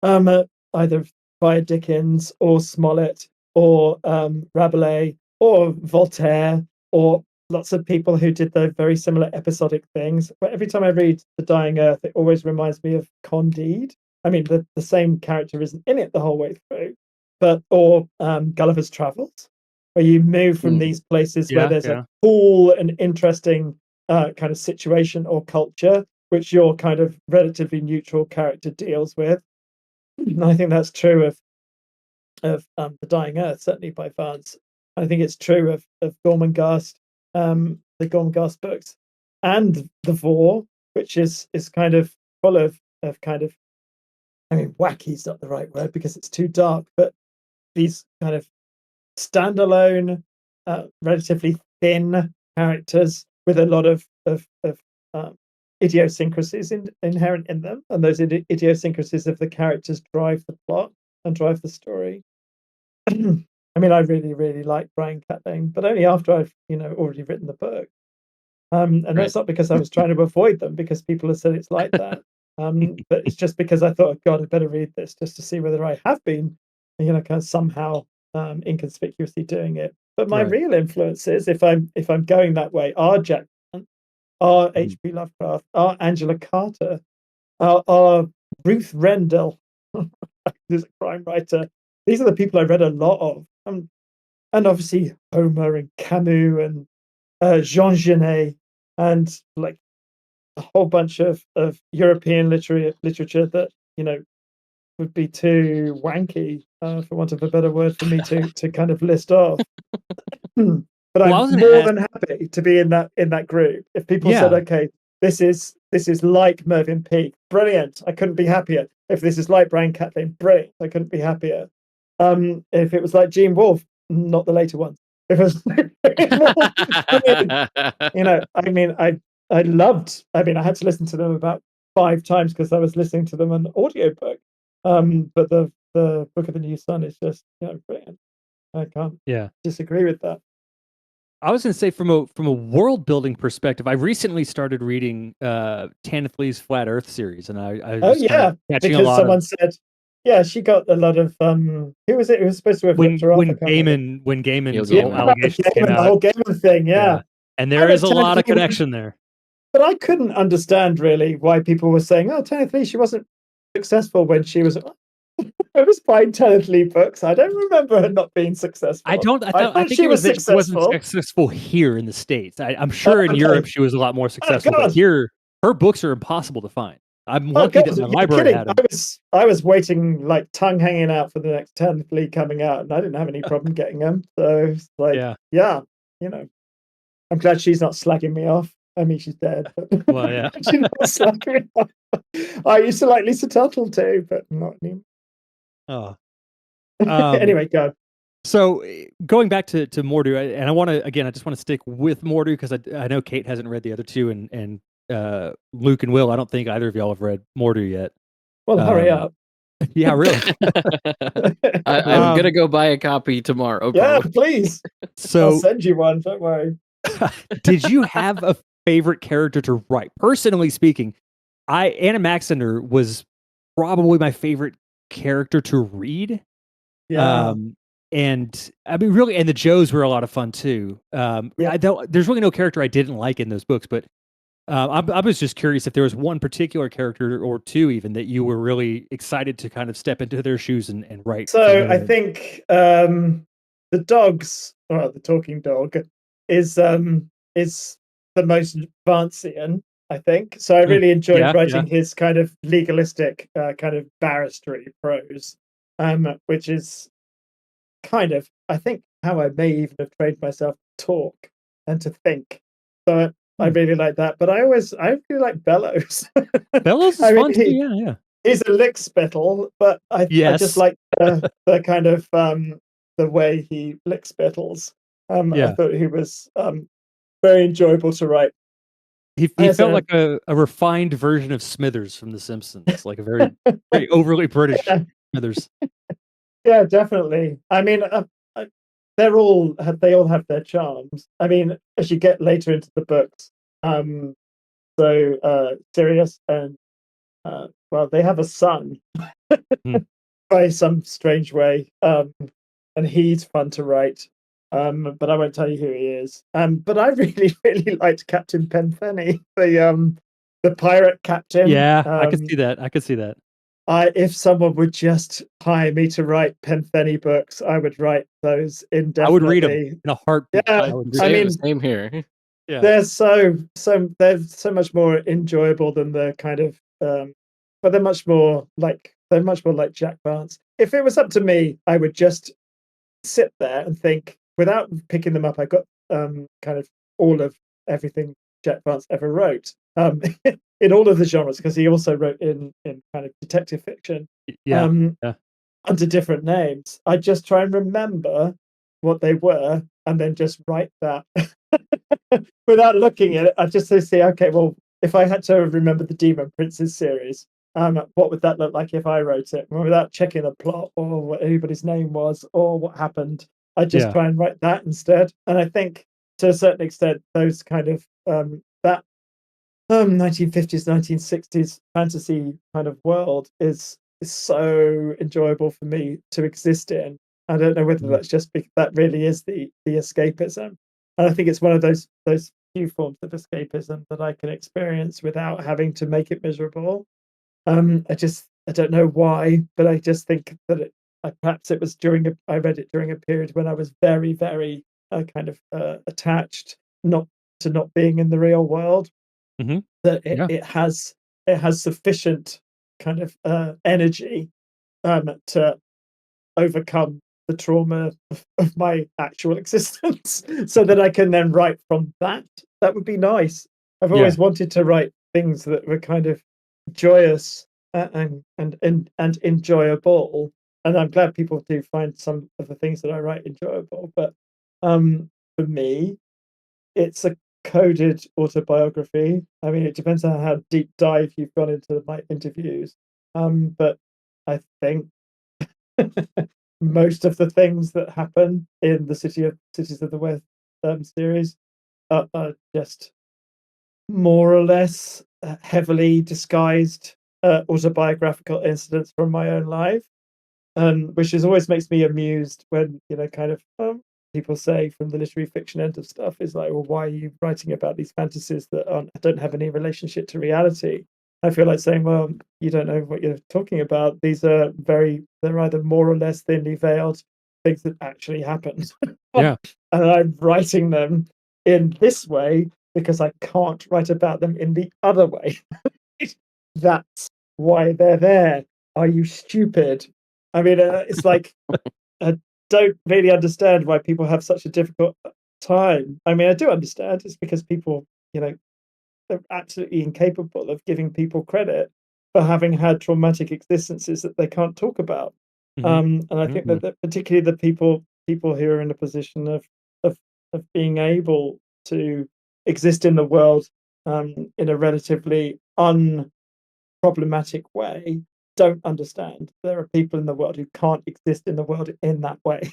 either via Dickens or Smollett or Rabelais or Voltaire or lots of people who did the very similar episodic things. But every time I read The Dying Earth, it always reminds me of Candide. I mean, the same character isn't in it the whole way through, but or Gulliver's Travels, where you move from these places where there's a cool and interesting kind of situation or culture, which your kind of relatively neutral character deals with. And I think that's true of The Dying Earth, certainly by Vance. I think it's true of Gormenghast, the Gormenghast books, and the Vor, which is kind of full of kind of, I mean, wacky is not the right word because it's too dark, but these kind of standalone, relatively thin characters with a lot of idiosyncrasies inherent in them, and those idiosyncrasies of the characters drive the plot and drive the story. I mean, I really, really like Brian Catling, but only after I've, you know, already written the book. And that's not because I was trying to avoid them, because people have said it's like that. But it's just because I thought, oh, God, I better read this just to see whether I have been, you know, kind of somehow inconspicuously doing it. But my real influences, if I'm going that way, are Jack our H.P. Lovecraft, our Angela Carter, our Ruth Rendell, who's a crime writer. These are the people I read a lot of. And obviously Homer and Camus and Jean Genet, and like a whole bunch of European literature that, would be too wanky, for want of a better word, for me to kind of list off. But I'm more than happy to be in that group. If people said, okay, this is like Mervyn Peake, brilliant. I couldn't be happier. If this is like Brian Catlin, brilliant. I couldn't be happier. If it was like Gene Wolfe, not the later ones. If it was I loved. I had to listen to them about 5 times because I was listening to them on audiobook. But the Book of the New Sun is just brilliant. I can't disagree with that. I was going to say from a world building perspective, I recently started reading Tanith Lee's Flat Earth series, and I was because someone said she got a lot of who was it? Who was supposed to have ripped her off? When Gaiman's allegations came out, the whole Gaiman thing, and there is a lot of connection there. But I couldn't understand really why people were saying, "Oh, Tanith Lee, she wasn't successful when she was." I was buying Tanith Lee books. I don't remember her not being successful. I think she was successful. Wasn't successful here in the States. I'm sure in Europe she was a lot more successful, but here her books are impossible to find. I'm lucky that my library had them. I was waiting, like tongue hanging out, for the next Tanith Lee coming out, and I didn't have any problem getting them. So it's like, I'm glad she's not slagging me off. I mean, she's dead. But well, yeah, she's not slagging me off. I used to like Lisa Tuttle too, but not anymore. Oh. Anyway, go. So going back to Mordu, and I just want to stick with Mordu because I know Kate hasn't read the other two, and Luke and Will, I don't think either of y'all have read Mordu yet. Well, hurry up. Yeah, really. I'm gonna go buy a copy tomorrow. Yeah, please. So I'll send you one. Don't worry. Did you have a favorite character to write? Personally speaking, Anna Maxender was probably my favorite character to read. Yeah. And I mean, really, and the Joes were a lot of fun too. There's really no character I didn't like in those books, but I was just curious if there was one particular character or two even that you were really excited to kind of step into their shoes and write. So I think the dogs, well, the talking dog, is the most Vancian, I think. So I really enjoyed writing his kind of legalistic, kind of barristery prose, which is kind of, I think, how I may even have trained myself to talk and to think. So I really like that. But I really like Bellows. Bellows is fun too, yeah. He's a lick spittle, but I just like the kind of the way he lick spittles. I thought he was very enjoyable to write. He felt like a refined version of Smithers from The Simpsons, like a very overly British Smithers. Yeah, definitely. I mean, they all have their charms. I mean, as you get later into the books, Sirius and they have a son by some strange way, and he's fun to write. But I won't tell you who he is. But I really, really liked Captain Penfenny, the pirate captain. Yeah, I could see that. If someone would just hire me to write Penfenny books, I would write those indefinitely. I would read them in a heartbeat. Yeah, I mean, same here. Yeah, they're so much more enjoyable than the kind of, but they're much more like Jack Vance. If it was up to me, I would just sit there and think without picking them up. I got kind of all of everything Jack Vance ever wrote. In all of the genres, because he also wrote in kind of detective fiction, under different names. I just try and remember what they were, and then just write that without looking at it. I just say, okay, well, if I had to remember the Demon Princes series, what would that look like if I wrote it, without checking the plot or what anybody's name was or what happened? I just try and write that instead. And I think to a certain extent, those kind of that 1950s, 1960s fantasy kind of world is so enjoyable for me to exist in. I don't know whether that's just that really is the escapism, and I think it's one of those few forms of escapism that I can experience without having to make it miserable. I don't know why, but I just think that perhaps it was I read it during a period when I was very, very kind of attached, not being in the real world. Mm-hmm. That it has sufficient kind of energy to overcome the trauma of my actual existence, so that I can then write from that. That would be nice. I've always wanted to write things that were kind of joyous and enjoyable, and I'm glad people do find some of the things that I write enjoyable. But for me, it's a coded autobiography. I mean, it depends on how deep dive you've gone into my interviews, but I think most of the things that happen in the Cities of the West series are just more or less heavily disguised autobiographical incidents from my own life, which always makes me amused when kind of people say from the literary fiction end of stuff is like, well, why are you writing about these fantasies that don't have any relationship to reality? I feel like saying, well, you don't know what you're talking about. They're either more or less thinly veiled things that actually happened. Yeah. And I'm writing them in this way because I can't write about them in the other way. That's why they're there. Are you stupid? I mean, it's like, I don't really understand why people have such a difficult time. I mean, I do understand. It's because people, they're absolutely incapable of giving people credit for having had traumatic existences that they can't talk about. And I think that particularly the people who are in a position of being able to exist in the world in a relatively unproblematic way don't understand. There are people in the world who can't exist in the world in that way.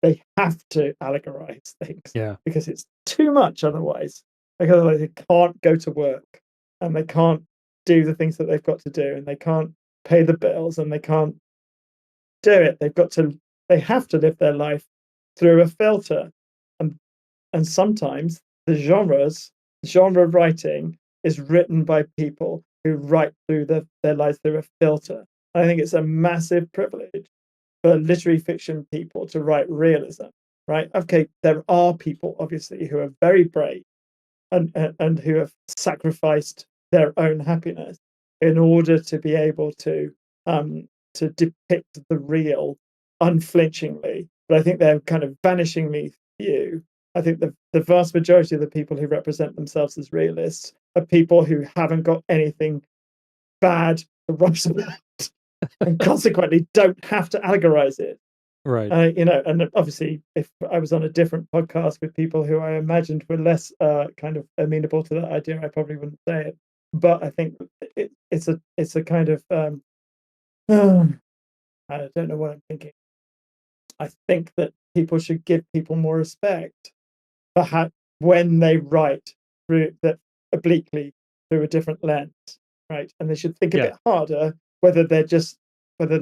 They have to allegorize things because it's too much otherwise. Like otherwise they can't go to work and they can't do the things that they've got to do and they can't pay the bills and they can't do it. They have to live their life through a filter. And sometimes the genre writing is written by people who write through their lives through a filter. I think it's a massive privilege for literary fiction people to write realism, right? Okay, there are people obviously who are very brave and who have sacrificed their own happiness in order to be able to depict the real unflinchingly. But I think they're kind of vanishingly few. I think the vast majority of the people who represent themselves as realists are people who haven't got anything bad to write about and consequently don't have to allegorize it. Right. And obviously, if I was on a different podcast with people who I imagined were less kind of amenable to that idea, I probably wouldn't say it. But I think it's a kind of I don't know what I'm thinking. I think that people should give people more respect for when they write through that obliquely through a different lens, right? And they should think a bit harder whether they're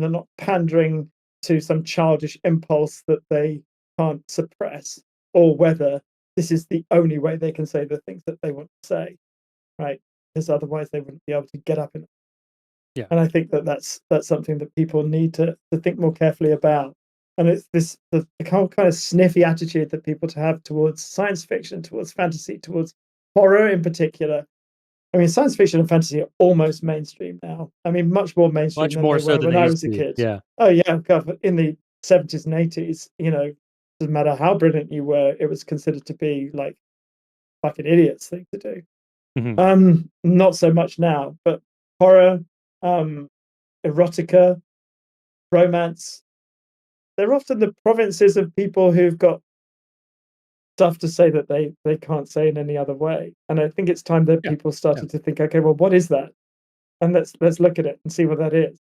not pandering to some childish impulse that they can't suppress, or whether this is the only way they can say the things that they want to say, right? Because otherwise they wouldn't be able to get up in it. Yeah. And I think that's something that people need to think more carefully about. And it's the kind of sniffy attitude that people have towards science fiction, towards fantasy, towards horror in particular. I mean, science fiction and fantasy are almost mainstream now. I mean, much more mainstream Much than more they so were than when they I used was to a be. kid. Yeah. Oh yeah, God, in the 70s and 80s, doesn't matter how brilliant you were, it was considered to be like fucking idiots thing to do. Not so much now, but horror, erotica, romance, they're often the provinces of people who've got stuff to say that they can't say in any other way. And I think it's time that people started to think, okay, well, what is that? And let's look at it and see what that is.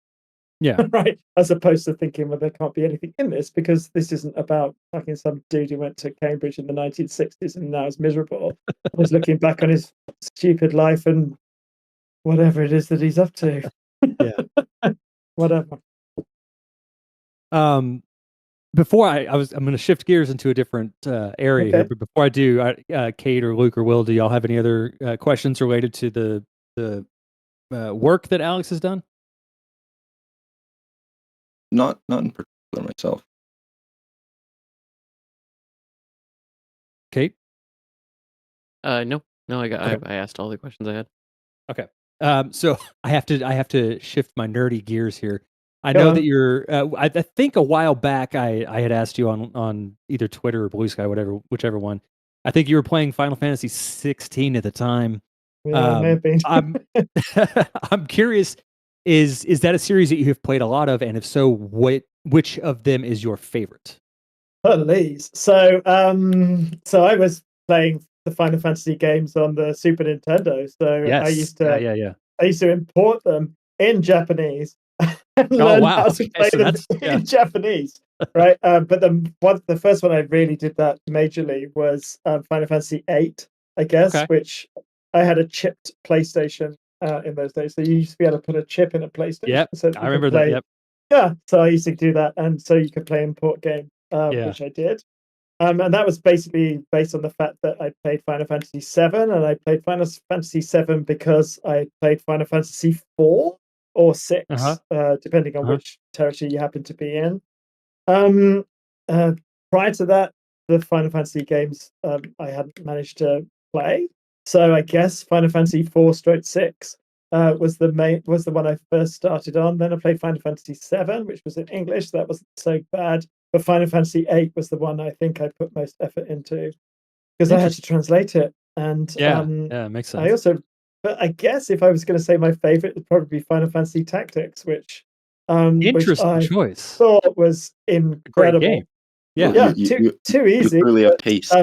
Yeah. Right. As opposed to thinking, well, there can't be anything in this because this isn't about fucking some dude who went to Cambridge in the 1960s and now is miserable. He's looking back on his stupid life and whatever it is that he's up to. Yeah. Whatever. before I'm going to shift gears into a different area here, but before I do, Kate or Luke or Will, do y'all have any other questions related to the work that Alex has done? Not in particular myself. Kate? No, Okay. I asked all the questions I had. Okay. So I have to shift my nerdy gears here. I know that you're. I think a while back I had asked you on either Twitter or BlueSky, whichever one. I think you were playing Final Fantasy 16 at the time. Yeah, may have been. I'm I'm curious. Is that a series that you have played a lot of, and if so, which of them is your favorite? Please. So I was playing the Final Fantasy games on the Super Nintendo. So Yes. I used to import them in Japanese and learn how to play them in Japanese. Right. But the first one I really did that majorly was Final Fantasy 8, I guess, which I had a chipped PlayStation in those days. So you used to be able to put a chip in a PlayStation. Yep. So I remember that. Yep. Yeah. So I used to do that. And so you could play import games, which I did. And that was basically based on the fact that I played Final Fantasy VII, and I played Final Fantasy VII because I played Final Fantasy IV or 6, depending on which territory you happen to be in. Prior to that, the Final Fantasy games I hadn't managed to play, so I guess Final Fantasy IV/6 was the one I first started on. Then I played Final Fantasy VII, which was in English, so that wasn't so bad. But Final Fantasy VIII was the one I think I put most effort into because I had to translate it. And yeah, makes sense. I also, but I guess if I was going to say my favorite, would probably be Final Fantasy Tactics, which interesting choice. thought was incredible. Great game. Yeah, well, too easy. You really have taste.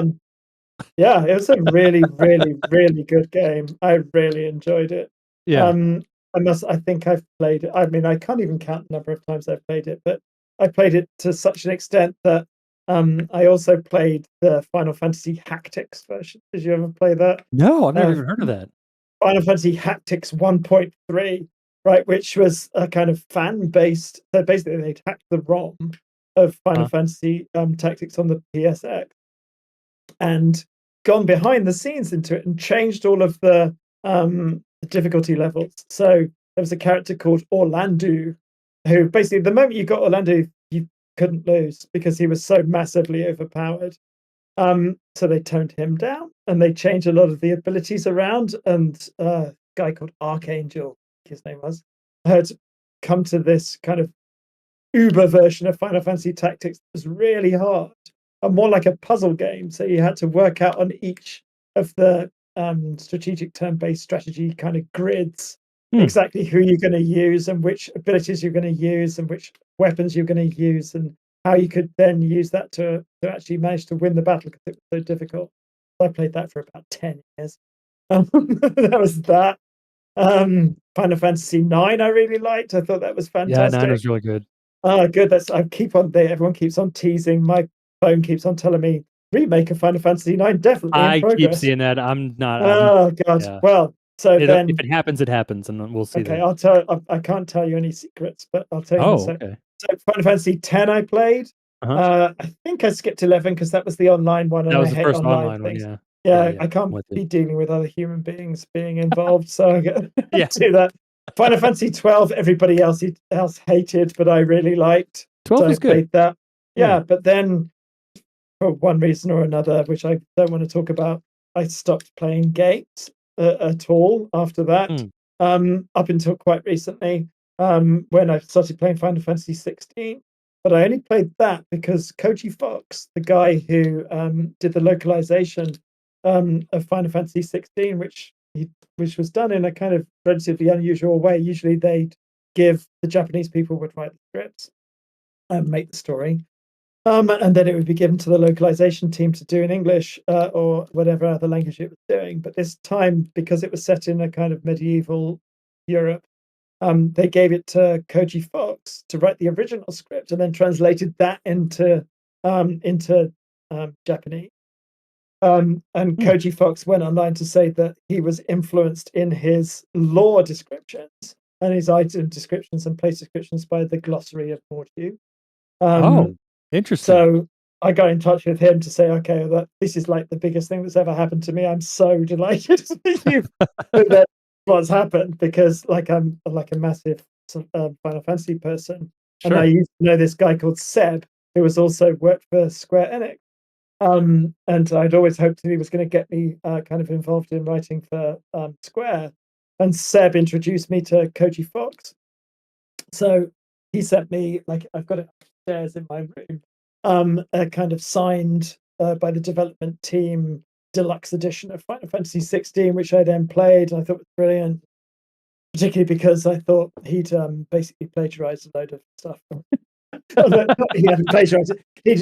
Yeah, it was a really, really, really good game. I really enjoyed it. Yeah. I think I've played it. I mean, I can't even count the number of times I've played it, but I played it to such an extent that I also played the Final Fantasy Tactics version. Did you ever play that? No, I've never even heard of that. Final Fantasy Tactics 1.3, right, which was a kind of fan-based. So basically, they hacked the ROM of Final Fantasy Tactics on the PSX and gone behind the scenes into it and changed all of the difficulty levels. So there was a character called Orlando, who basically the moment you got Orlando, you couldn't lose because he was so massively overpowered. So they toned him down and they changed a lot of the abilities around. And a guy called Archangel, his name was, had come to this kind of Uber version of Final Fantasy Tactics that was really hard and more like a puzzle game. So you had to work out on each of the strategic turn-based strategy kind of grids exactly who you're going to use and which abilities you're going to use and which weapons you're going to use and how you could then use that to actually manage to win the battle because it was so difficult. I played that for about 10 years. That was that. Final Fantasy 9 I really liked. I thought that was fantastic. Yeah, 9 was really good. Oh, good. Everyone keeps on teasing. My phone keeps on telling me remake of Final Fantasy 9 definitely in progress. I keep seeing that. I'm not. Oh God. Yeah. Well, so if then it happens, it happens, and we'll see. Okay, I can't tell you any secrets, but I'll tell you in a sec. Okay. So Final Fantasy 10 I played. I think I skipped 11 because that was the online one. That and was I the hate first online one. things. Yeah. Yeah, I can't be dealing with other human beings being involved, so I get do that. Final Fantasy 12, everybody else hated, but I really liked. 12 was good. I played that. Yeah, but then for one reason or another, which I don't want to talk about, I stopped playing games at all after that. Up until quite recently, when I started playing Final Fantasy 16. But I only played that because Cody Fox, the guy who did the localization of Final Fantasy 16, which was done in a kind of relatively unusual way. Usually they'd give the Japanese people would write the scripts and make the story. And then it would be given to the localization team to do in English or whatever other language it was doing. But this time, because it was set in a kind of medieval Europe, they gave it to Koji Fox to write the original script and then translated that into Japanese. And Koji Fox went online to say that he was influenced in his lore descriptions and his item descriptions and place descriptions by the glossary of Mordew. Interesting. So I got in touch with him to say, okay, this is like the biggest thing that's ever happened to me. I'm so delighted that what's happened, because I'm like a massive Final Fantasy person, and I used to know this guy called Seb, who was also worked for Square Enix. And I'd always hoped that he was going to get me kind of involved in writing for Square. And Seb introduced me to Koji Fox. So he sent me, like, I've got it upstairs in my room, a kind of signed by the development team deluxe edition of Final Fantasy 16, which I then played, and I thought was brilliant, particularly because I thought he'd basically plagiarized a load of stuff. He hadn't plagiarized it.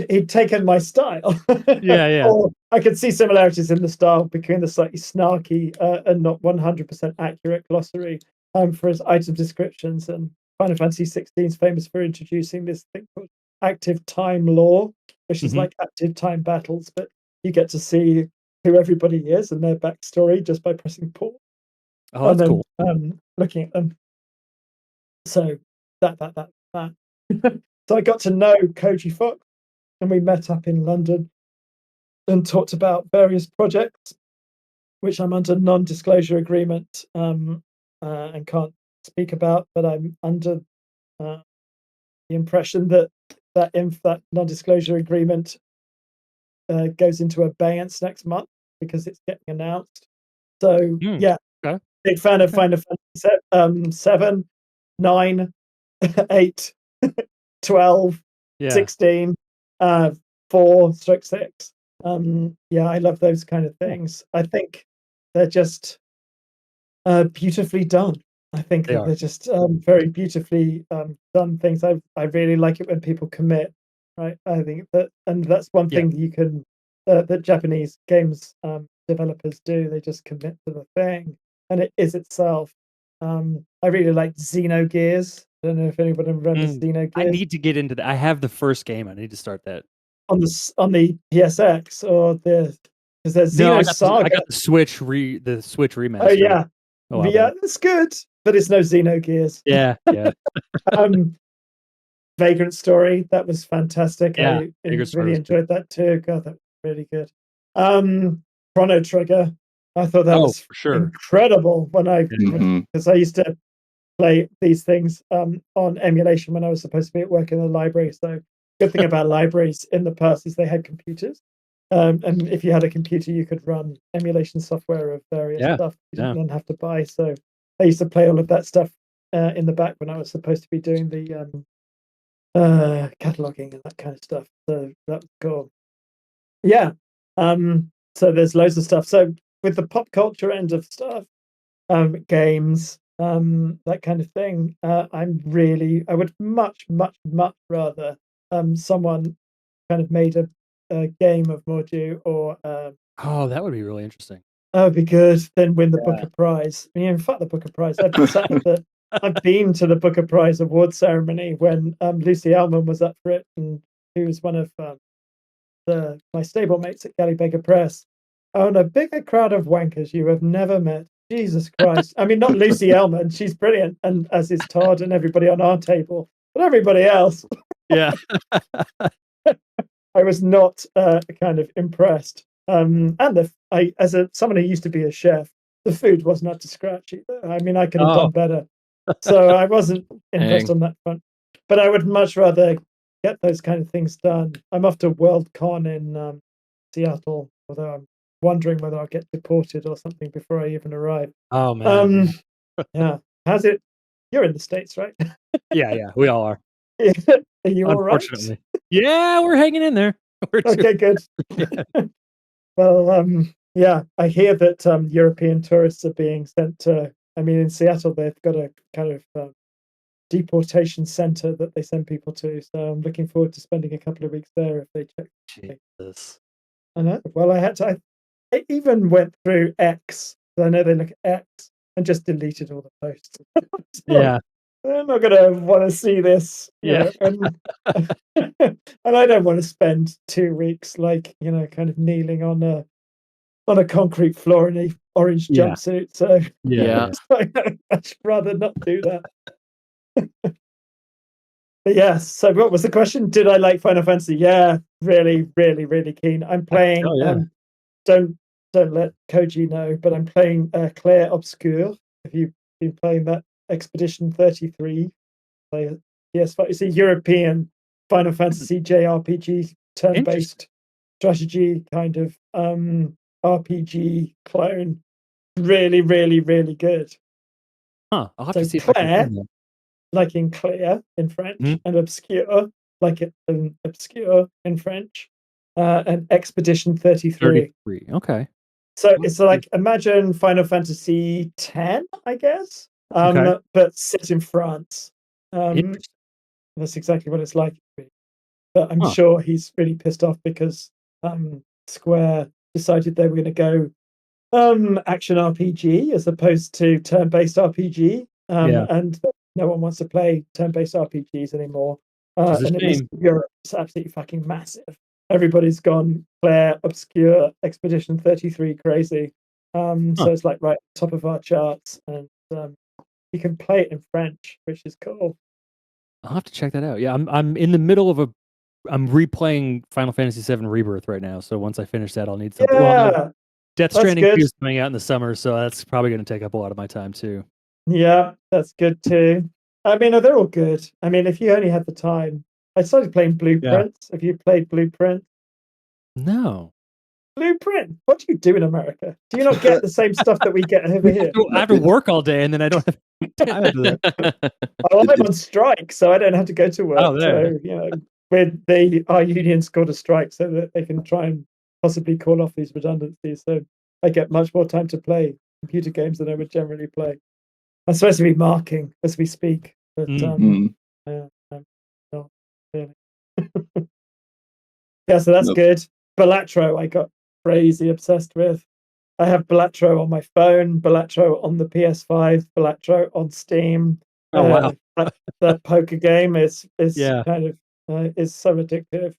He'd taken my style. Yeah. Or I could see similarities in the style between the slightly snarky and not 100% accurate glossary for his item descriptions. And Final Fantasy 16 is famous for introducing this thing called active time lore, which is like active time battles, but you get to see who everybody is and their backstory just by pressing pause. Oh, that's cool. Looking at them. So that. So I got to know Koji Fox, and we met up in London and talked about various projects, which I'm under non-disclosure agreement and can't speak about. But I'm under the impression that non-disclosure agreement goes into abeyance next month because it's getting announced. So yeah, okay. Big fan of Final Fantasy 7, 9, 8, 12, 16, 4/6. Yeah, I love those kind of things. I think they're just beautifully done. I think they're just very beautifully done things. I really like it when people commit, right? I think that's one thing you can that Japanese games developers do. They just commit to the thing, and it is itself. I really like Xenogears. I don't know if anybody remembers Xenogears. I need to get into that. I have the first game. I need to start that on the PSX or because there's Xenosaga. I got the Switch remaster. Oh yeah, yeah, it's good, but it's no Xenogears. Yeah. Vagrant Story, that was fantastic. Yeah, I really enjoyed that too. God, that was really good. Chrono Trigger, I thought that was for sure incredible because I used to play these things on emulation when I was supposed to be at work in the library. So good thing about libraries in the past is they had computers, and if you had a computer, you could run emulation software of various stuff you didn't have to buy. So I used to play all of that stuff in the back when I was supposed to be doing the cataloging and that kind of stuff. So that was cool. Yeah. So there's loads of stuff. So with the pop culture end of stuff, games, that kind of thing, I would much rather someone kind of made a game of Mordu or oh, that would be really interesting. That would be good. Then win the Booker Prize. I mean, fuck the Booker Prize. I've been to the Booker Prize award ceremony when Lucy Ellman was up for it, and who was one of my stablemates at Galley Beggar Press. Oh, and a bigger crowd of wankers you have never met. Jesus Christ. I mean, not Lucy Ellman. She's brilliant, and as is Todd and everybody on our table, but everybody else. Yeah. I was not kind of impressed. And as someone who used to be a chef, the food wasn't up to scratch either. I mean, I could have done better. So I wasn't impressed on that front. But I would much rather get those kind of things done. I'm off to Worldcon in Seattle, although I'm wondering whether I'll get deported or something before I even arrive. Oh man. Yeah. How's it? You're in the States, right? Yeah, we all are. Are you all right? Unfortunately. Yeah, we're hanging in there. Okay, good. Well, yeah, I hear that European tourists are being sent to. I mean, in Seattle, they've got a kind of deportation center that they send people to. So I'm looking forward to spending a couple of weeks there if they check. Jesus. I know. Well, I even went through X. So I know they look at X and just deleted all the posts. Yeah. I'm not gonna want to see this. Yeah. And I don't want to spend 2 weeks kind of kneeling on a concrete floor in a orange jumpsuit. So yeah. I'd rather not do that. Yes. So what was the question? Did I like Final Fantasy? Yeah, really, really, really keen. I'm playing. Oh yeah. Don't let Koji know, but I'm playing Claire Obscure. Have you been playing that? Expedition 33. Yes, it's a European Final Fantasy JRPG, turn-based strategy kind of RPG clone. Really, really, really good. Huh. I'll have So to see if I can Claire, find that. like in clear in French, Mhm. and obscure, like obscure in French, and Expedition 33. 33. Okay. So it's like, imagine Final Fantasy X, I guess, Okay. but set in France. Interesting. That's exactly what it's like. But I'm Huh. sure he's really pissed off because Square decided they were going to go action RPG as opposed to turn-based RPG, Yeah. and no one wants to play turn-based RPGs anymore. Which is a And at least shame. in Europe, it's absolutely fucking massive. Everybody's gone Claire Obscure Expedition 33 crazy. Huh. So it's like right top of our charts, and you can play it in French, which is cool. I'll have to check that out. Yeah, I'm in the middle of I'm replaying Final Fantasy VII Rebirth right now. So once I finish that, I'll need something. Well, Yeah, Death that's Stranding 2 good. is coming out in the summer, so that's probably going to take up a lot of my time too. Yeah, that's good too. I mean, they're all good. I mean, if you only had the time, I started playing Yeah. Blueprints. Have you played Blueprint? No. Blueprint. What do you do in America? Do you not get the same stuff that we get over here? I have to work all day, and then I don't have time to do that. Well, I'm on strike, so I don't have to go to work. Oh, there. So our union's called a strike so that they can try and possibly call off these redundancies. So I get much more time to play computer games than I would generally play. I'm supposed to be marking as we speak, but Mm. I'm not really. Yeah, so that's Nope. good. Balatro, I got crazy obsessed with. I have Balatro on my phone, Balatro on the PS5, Balatro on Steam. Oh, wow. That poker game is Yeah. kind of is so addictive.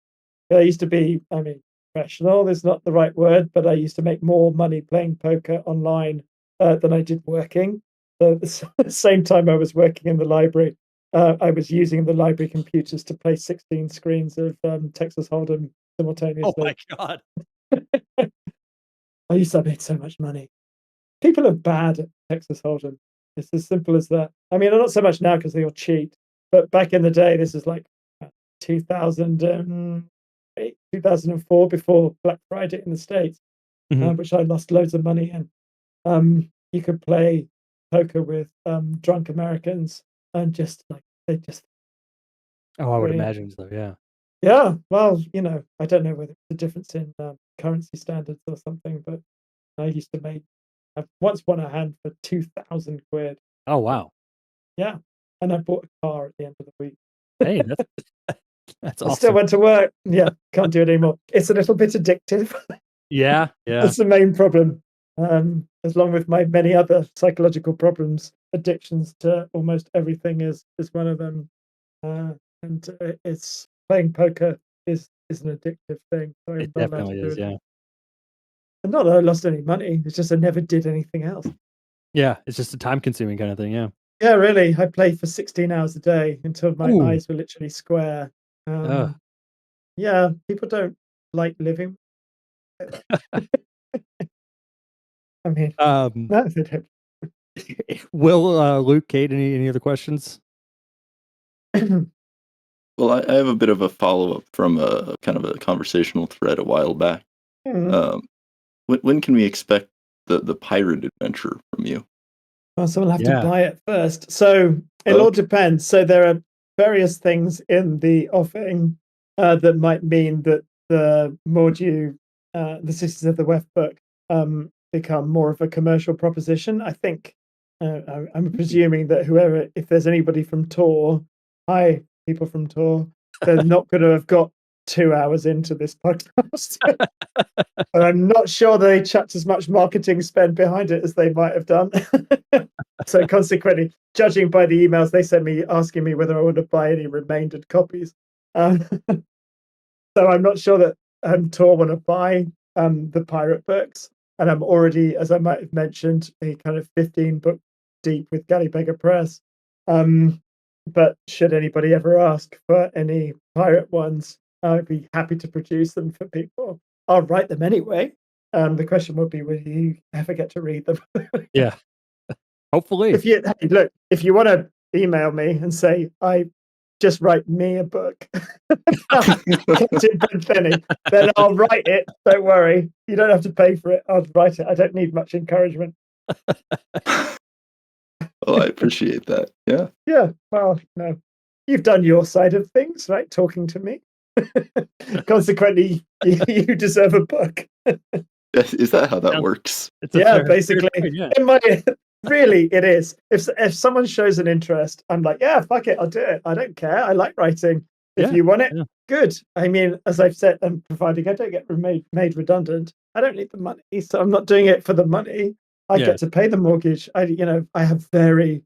I used to be, I mean, professional is not the right word, but I used to make more money playing poker online than I did working. So at the same time I was working in the library, I was using the library computers to play 16 screens of Texas Hold'em Oh simultaneously. my god. I used to make so much money. People are bad at Texas Hold'em. It's as simple as that. I mean, not so much now because they all cheat, but back in the day, this is like 2008, 2004, before Black Friday in the States, Mhm. which I lost loads of money in. You could play poker with drunk Americans and just like they just Oh, I would brilliant. imagine so, yeah. Yeah, well, I don't know whether it's a difference in currency standards or something, but I used to make. I've once won a hand for 2,000 quid. Oh, wow. Yeah, and I bought a car at the end of the week. Hey, that's I still awesome. went to work. Yeah, can't do it anymore. It's a little bit addictive. Yeah, yeah. That's the main problem. As long with my many other psychological problems, addictions to almost everything is one of them. And it's playing poker is an addictive thing. So I'm It not allowed to definitely do is, it. yeah. And not that I lost any money. It's just I never did anything else. Yeah, it's just a time-consuming kinda thing, yeah. Yeah, really. I played for 16 hours a day until my Ooh. eyes were literally square. Ugh. Yeah, people don't like living. I mean, Um, no, they don't. Will, Luke, Kate, any other questions? Well, I have a bit of a follow-up from a kind of a conversational thread a while back. Mhm. When can we expect the pirate adventure from you? Well, someone will have to Yeah. buy it first. So it all depends. So there are various things in the offing that might mean that the Mordew, the Sisters of the Weft book, become more of a commercial proposition. I think I'm presuming that whoever, if there's anybody from Tor, hi, people from Tor, they're not going to have got 2 hours into this podcast. And I'm not sure they chucked as much marketing spend behind it as they might have done. So consequently, judging by the emails they sent me asking me whether I want to buy any remaindered copies. So I'm not sure that Tor want to buy the pirate books. And I'm already, as I might have mentioned, a kind of 15 book deep with Gallipega Press. but should anybody ever ask for any pirate ones, I'd be happy to produce them for people. I'll write them anyway. The question would be, will you ever get to read them? Yeah. Hopefully. If you want to email me and say, I just write me a book, Captain Bentheny, then I'll write it. Don't worry. You don't have to pay for it. I'll write it. I don't need much encouragement. Well, I appreciate that. Yeah. Yeah. Well, you've done your side of things, right? Talking to me. Consequently, you deserve a book. Is that how that works? Basically. Really, it is. If someone shows an interest, I'm like, yeah, fuck it, I'll do it. I don't care. I like writing. If you want it, good. I mean, as I've said, and providing I don't get made redundant, I don't need the money, so I'm not doing it for the money. I get to pay the mortgage. I have very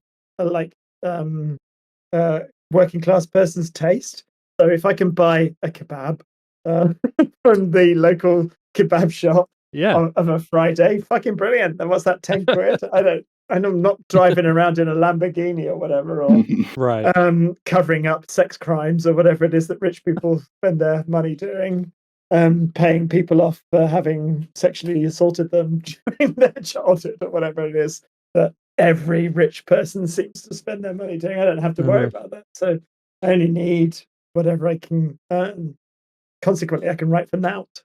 working class person's taste. So if I can buy a kebab from the local kebab shop of a Friday, fucking brilliant. Then what's that, 10 quid? I'm not driving around in a Lamborghini or whatever, or covering up sex crimes or whatever it is that rich people spend their money doing, paying people off for having sexually assaulted them during their childhood or whatever it is that every rich person seems to spend their money doing. I don't have to worry about that. So I only need whatever I can earn. Consequently, I can write for Nout.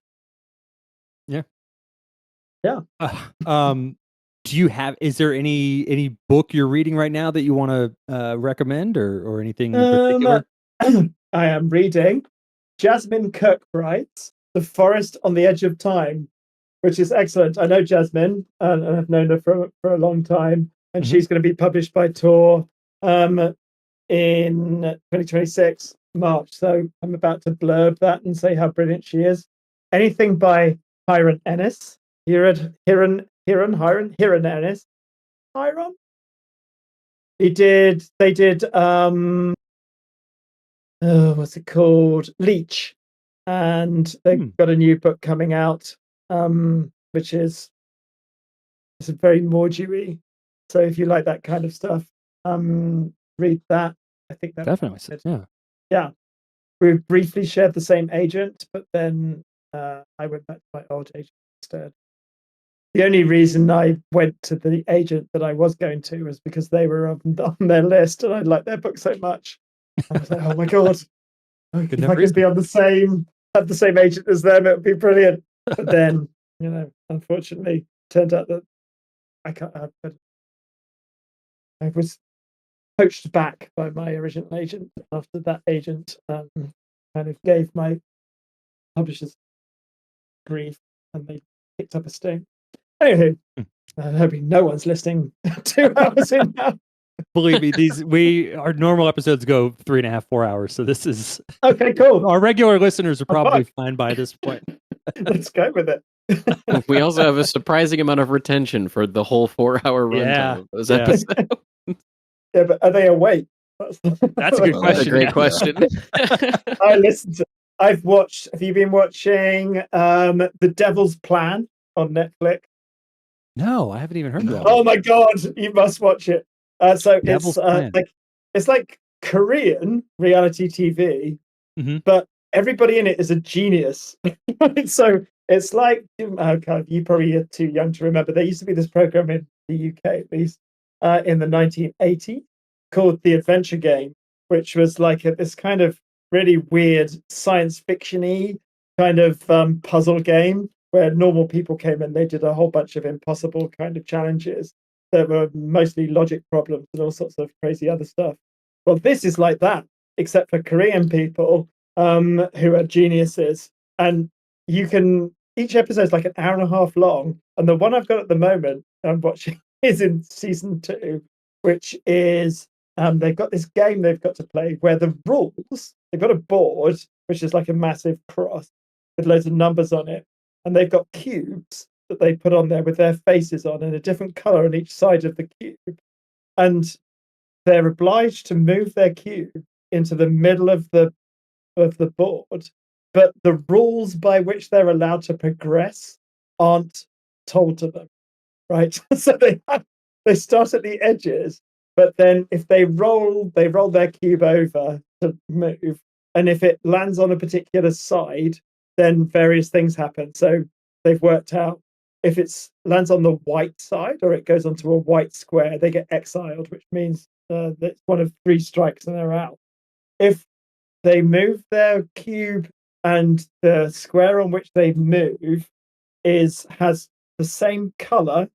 Yeah. Is there any book you're reading right now that you want to recommend or anything in particular? I am reading Jasmine Kirkbright's The Forest on the Edge of Time, which is excellent. I know Jasmine, and I've known her for a long time, and she's going to be published by Tor in 2026 March. So I'm about to blurb that and say how brilliant she is. Anything by Hiron Ennis. Hiron Ennis. Hiron? They did what's it called? Leech. And they've got a new book coming out, which is very Mordewy. So if you like that kind of stuff, read that. I think that definitely. Yeah. We briefly shared the same agent, but then I went back to my old agent instead. The only reason I went to the agent that I was going to was because they were on their list and I liked their book so much. I was like, oh my God, if I could be have the same agent as them, it would be brilliant. But then, unfortunately, turned out that I was poached back by my original agent after that agent kind of gave my publishers grief and they picked up a sting. Anywho, I'm hoping no one's listening 2 hours in now. Believe me, our normal episodes go 3.5, 4 hours. So this is okay, cool. Our regular listeners are probably fine by this point. Let's go with it. We also have a surprising amount of retention for the whole 4-hour runtime of those episodes. Yeah, but are they awake? That's a good question. That's a great question. I listened to. I've watched. Have you been watching The Devil's Plan on Netflix? No, I haven't even heard of that. Oh my God, you must watch it. So it's like Korean reality TV, but everybody in it is a genius. So it's like, God, you probably are too young to remember. There used to be this program in the UK, at least, in the 1980s, called The Adventure Game, which was like this kind of really weird science fiction-y kind of puzzle game where normal people came and they did a whole bunch of impossible kind of challenges that were mostly logic problems and all sorts of crazy other stuff. Well, this is like that, except for Korean people who are geniuses. And each episode is like an hour and a half long. And the one I've got at the moment I'm watching is in season 2, which is they've got this game they've got to play where the rules, they've got a board, which is like a massive cross with loads of numbers on it. And they've got cubes that they put on there with their faces on and a different color on each side of the cube. And they're obliged to move their cube into the middle of the board. But the rules by which they're allowed to progress aren't told to them, right? So they start at the edges, But then if they roll their cube over to move, and if it lands on a particular side, then various things happen. So they've worked out if it lands on the white side or it goes onto a white square, they get exiled, which means that's one of 3 strikes and they're out. If they move their cube and the square on which they move has the same color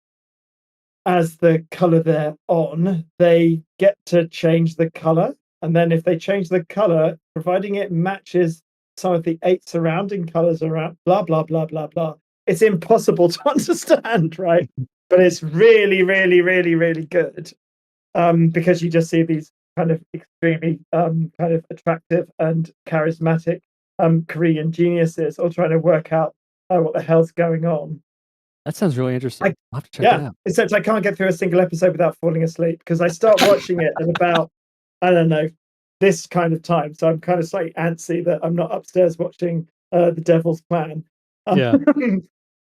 as the color they're on, they get to change the color. And then if they change the color, providing it matches some of the 8 surrounding colors around, blah, blah, blah, blah, blah. It's impossible to understand, right? But it's really, really, really, really good. Because you just see these kind of extremely kind of attractive and charismatic Korean geniuses all trying to work out what the hell's going on. That sounds really interesting. I'll have to check it out. Except I can't get through a single episode without falling asleep because I start watching it at about, I don't know, this kind of time. So I'm kind of slightly antsy that I'm not upstairs watching The Devil's Plan. Yeah.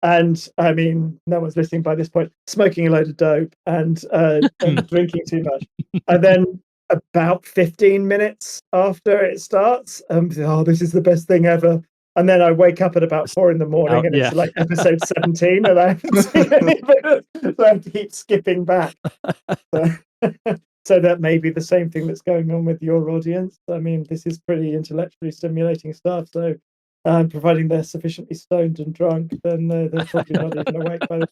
And I mean, no one's listening by this point, smoking a load of dope and drinking too much. And then about 15 minutes after it starts, this is the best thing ever. And then I wake up at about 4 in the morning and it's like episode 17 and I haven't seen any of it. So I keep skipping back. So that may be the same thing that's going on with your audience. I mean, this is pretty intellectually stimulating stuff. So providing they're sufficiently stoned and drunk, then they're probably not even awake by the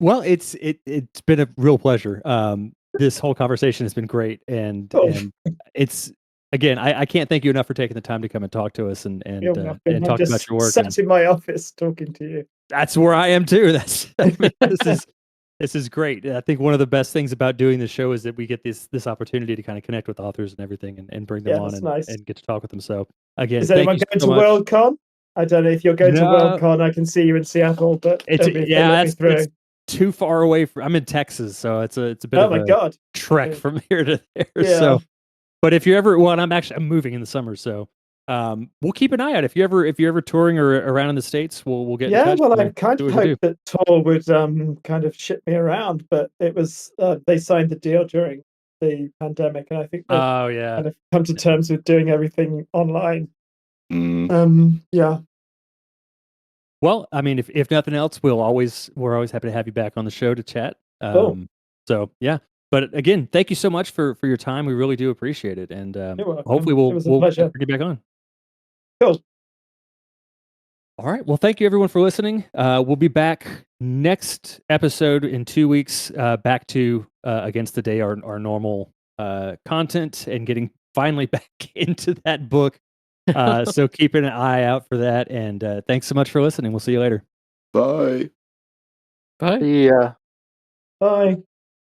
well, it's been a real pleasure. This whole conversation has been great, and it's again, I can't thank you enough for taking the time to come and talk to us and talk about your work. Sat in my office talking to you. That's where I am too. This is great. I think one of the best things about doing the show is that we get this opportunity to kind of connect with authors and everything and bring them on and get to talk with them. So again, is anyone going to Worldcon? I don't know if you're going to Worldcon. I can see you in Seattle, but it's too far away. I'm in Texas, so it's a bit of a trek from here to there. Yeah. So, but if you're ever, I'm moving in the summer, so we'll keep an eye out. If you're ever touring or around in the States, we'll get in touch. Well, I kind of hoped that Tor would kind of ship me around, but it was they signed the deal during the pandemic, and I think they've kind of come to terms with doing everything online. Yeah. Well, I mean, if nothing else, we're always happy to have you back on the show to chat. So yeah. But again, thank you so much for your time. We really do appreciate it, and hopefully we'll get back on. Cool. All right. Well, thank you everyone for listening. We'll be back next episode in 2 weeks. Back to Against the Day, our normal content, and getting finally back into that book. So keep an eye out for that. And thanks so much for listening. We'll see you later. Bye. Bye. Yeah. Bye.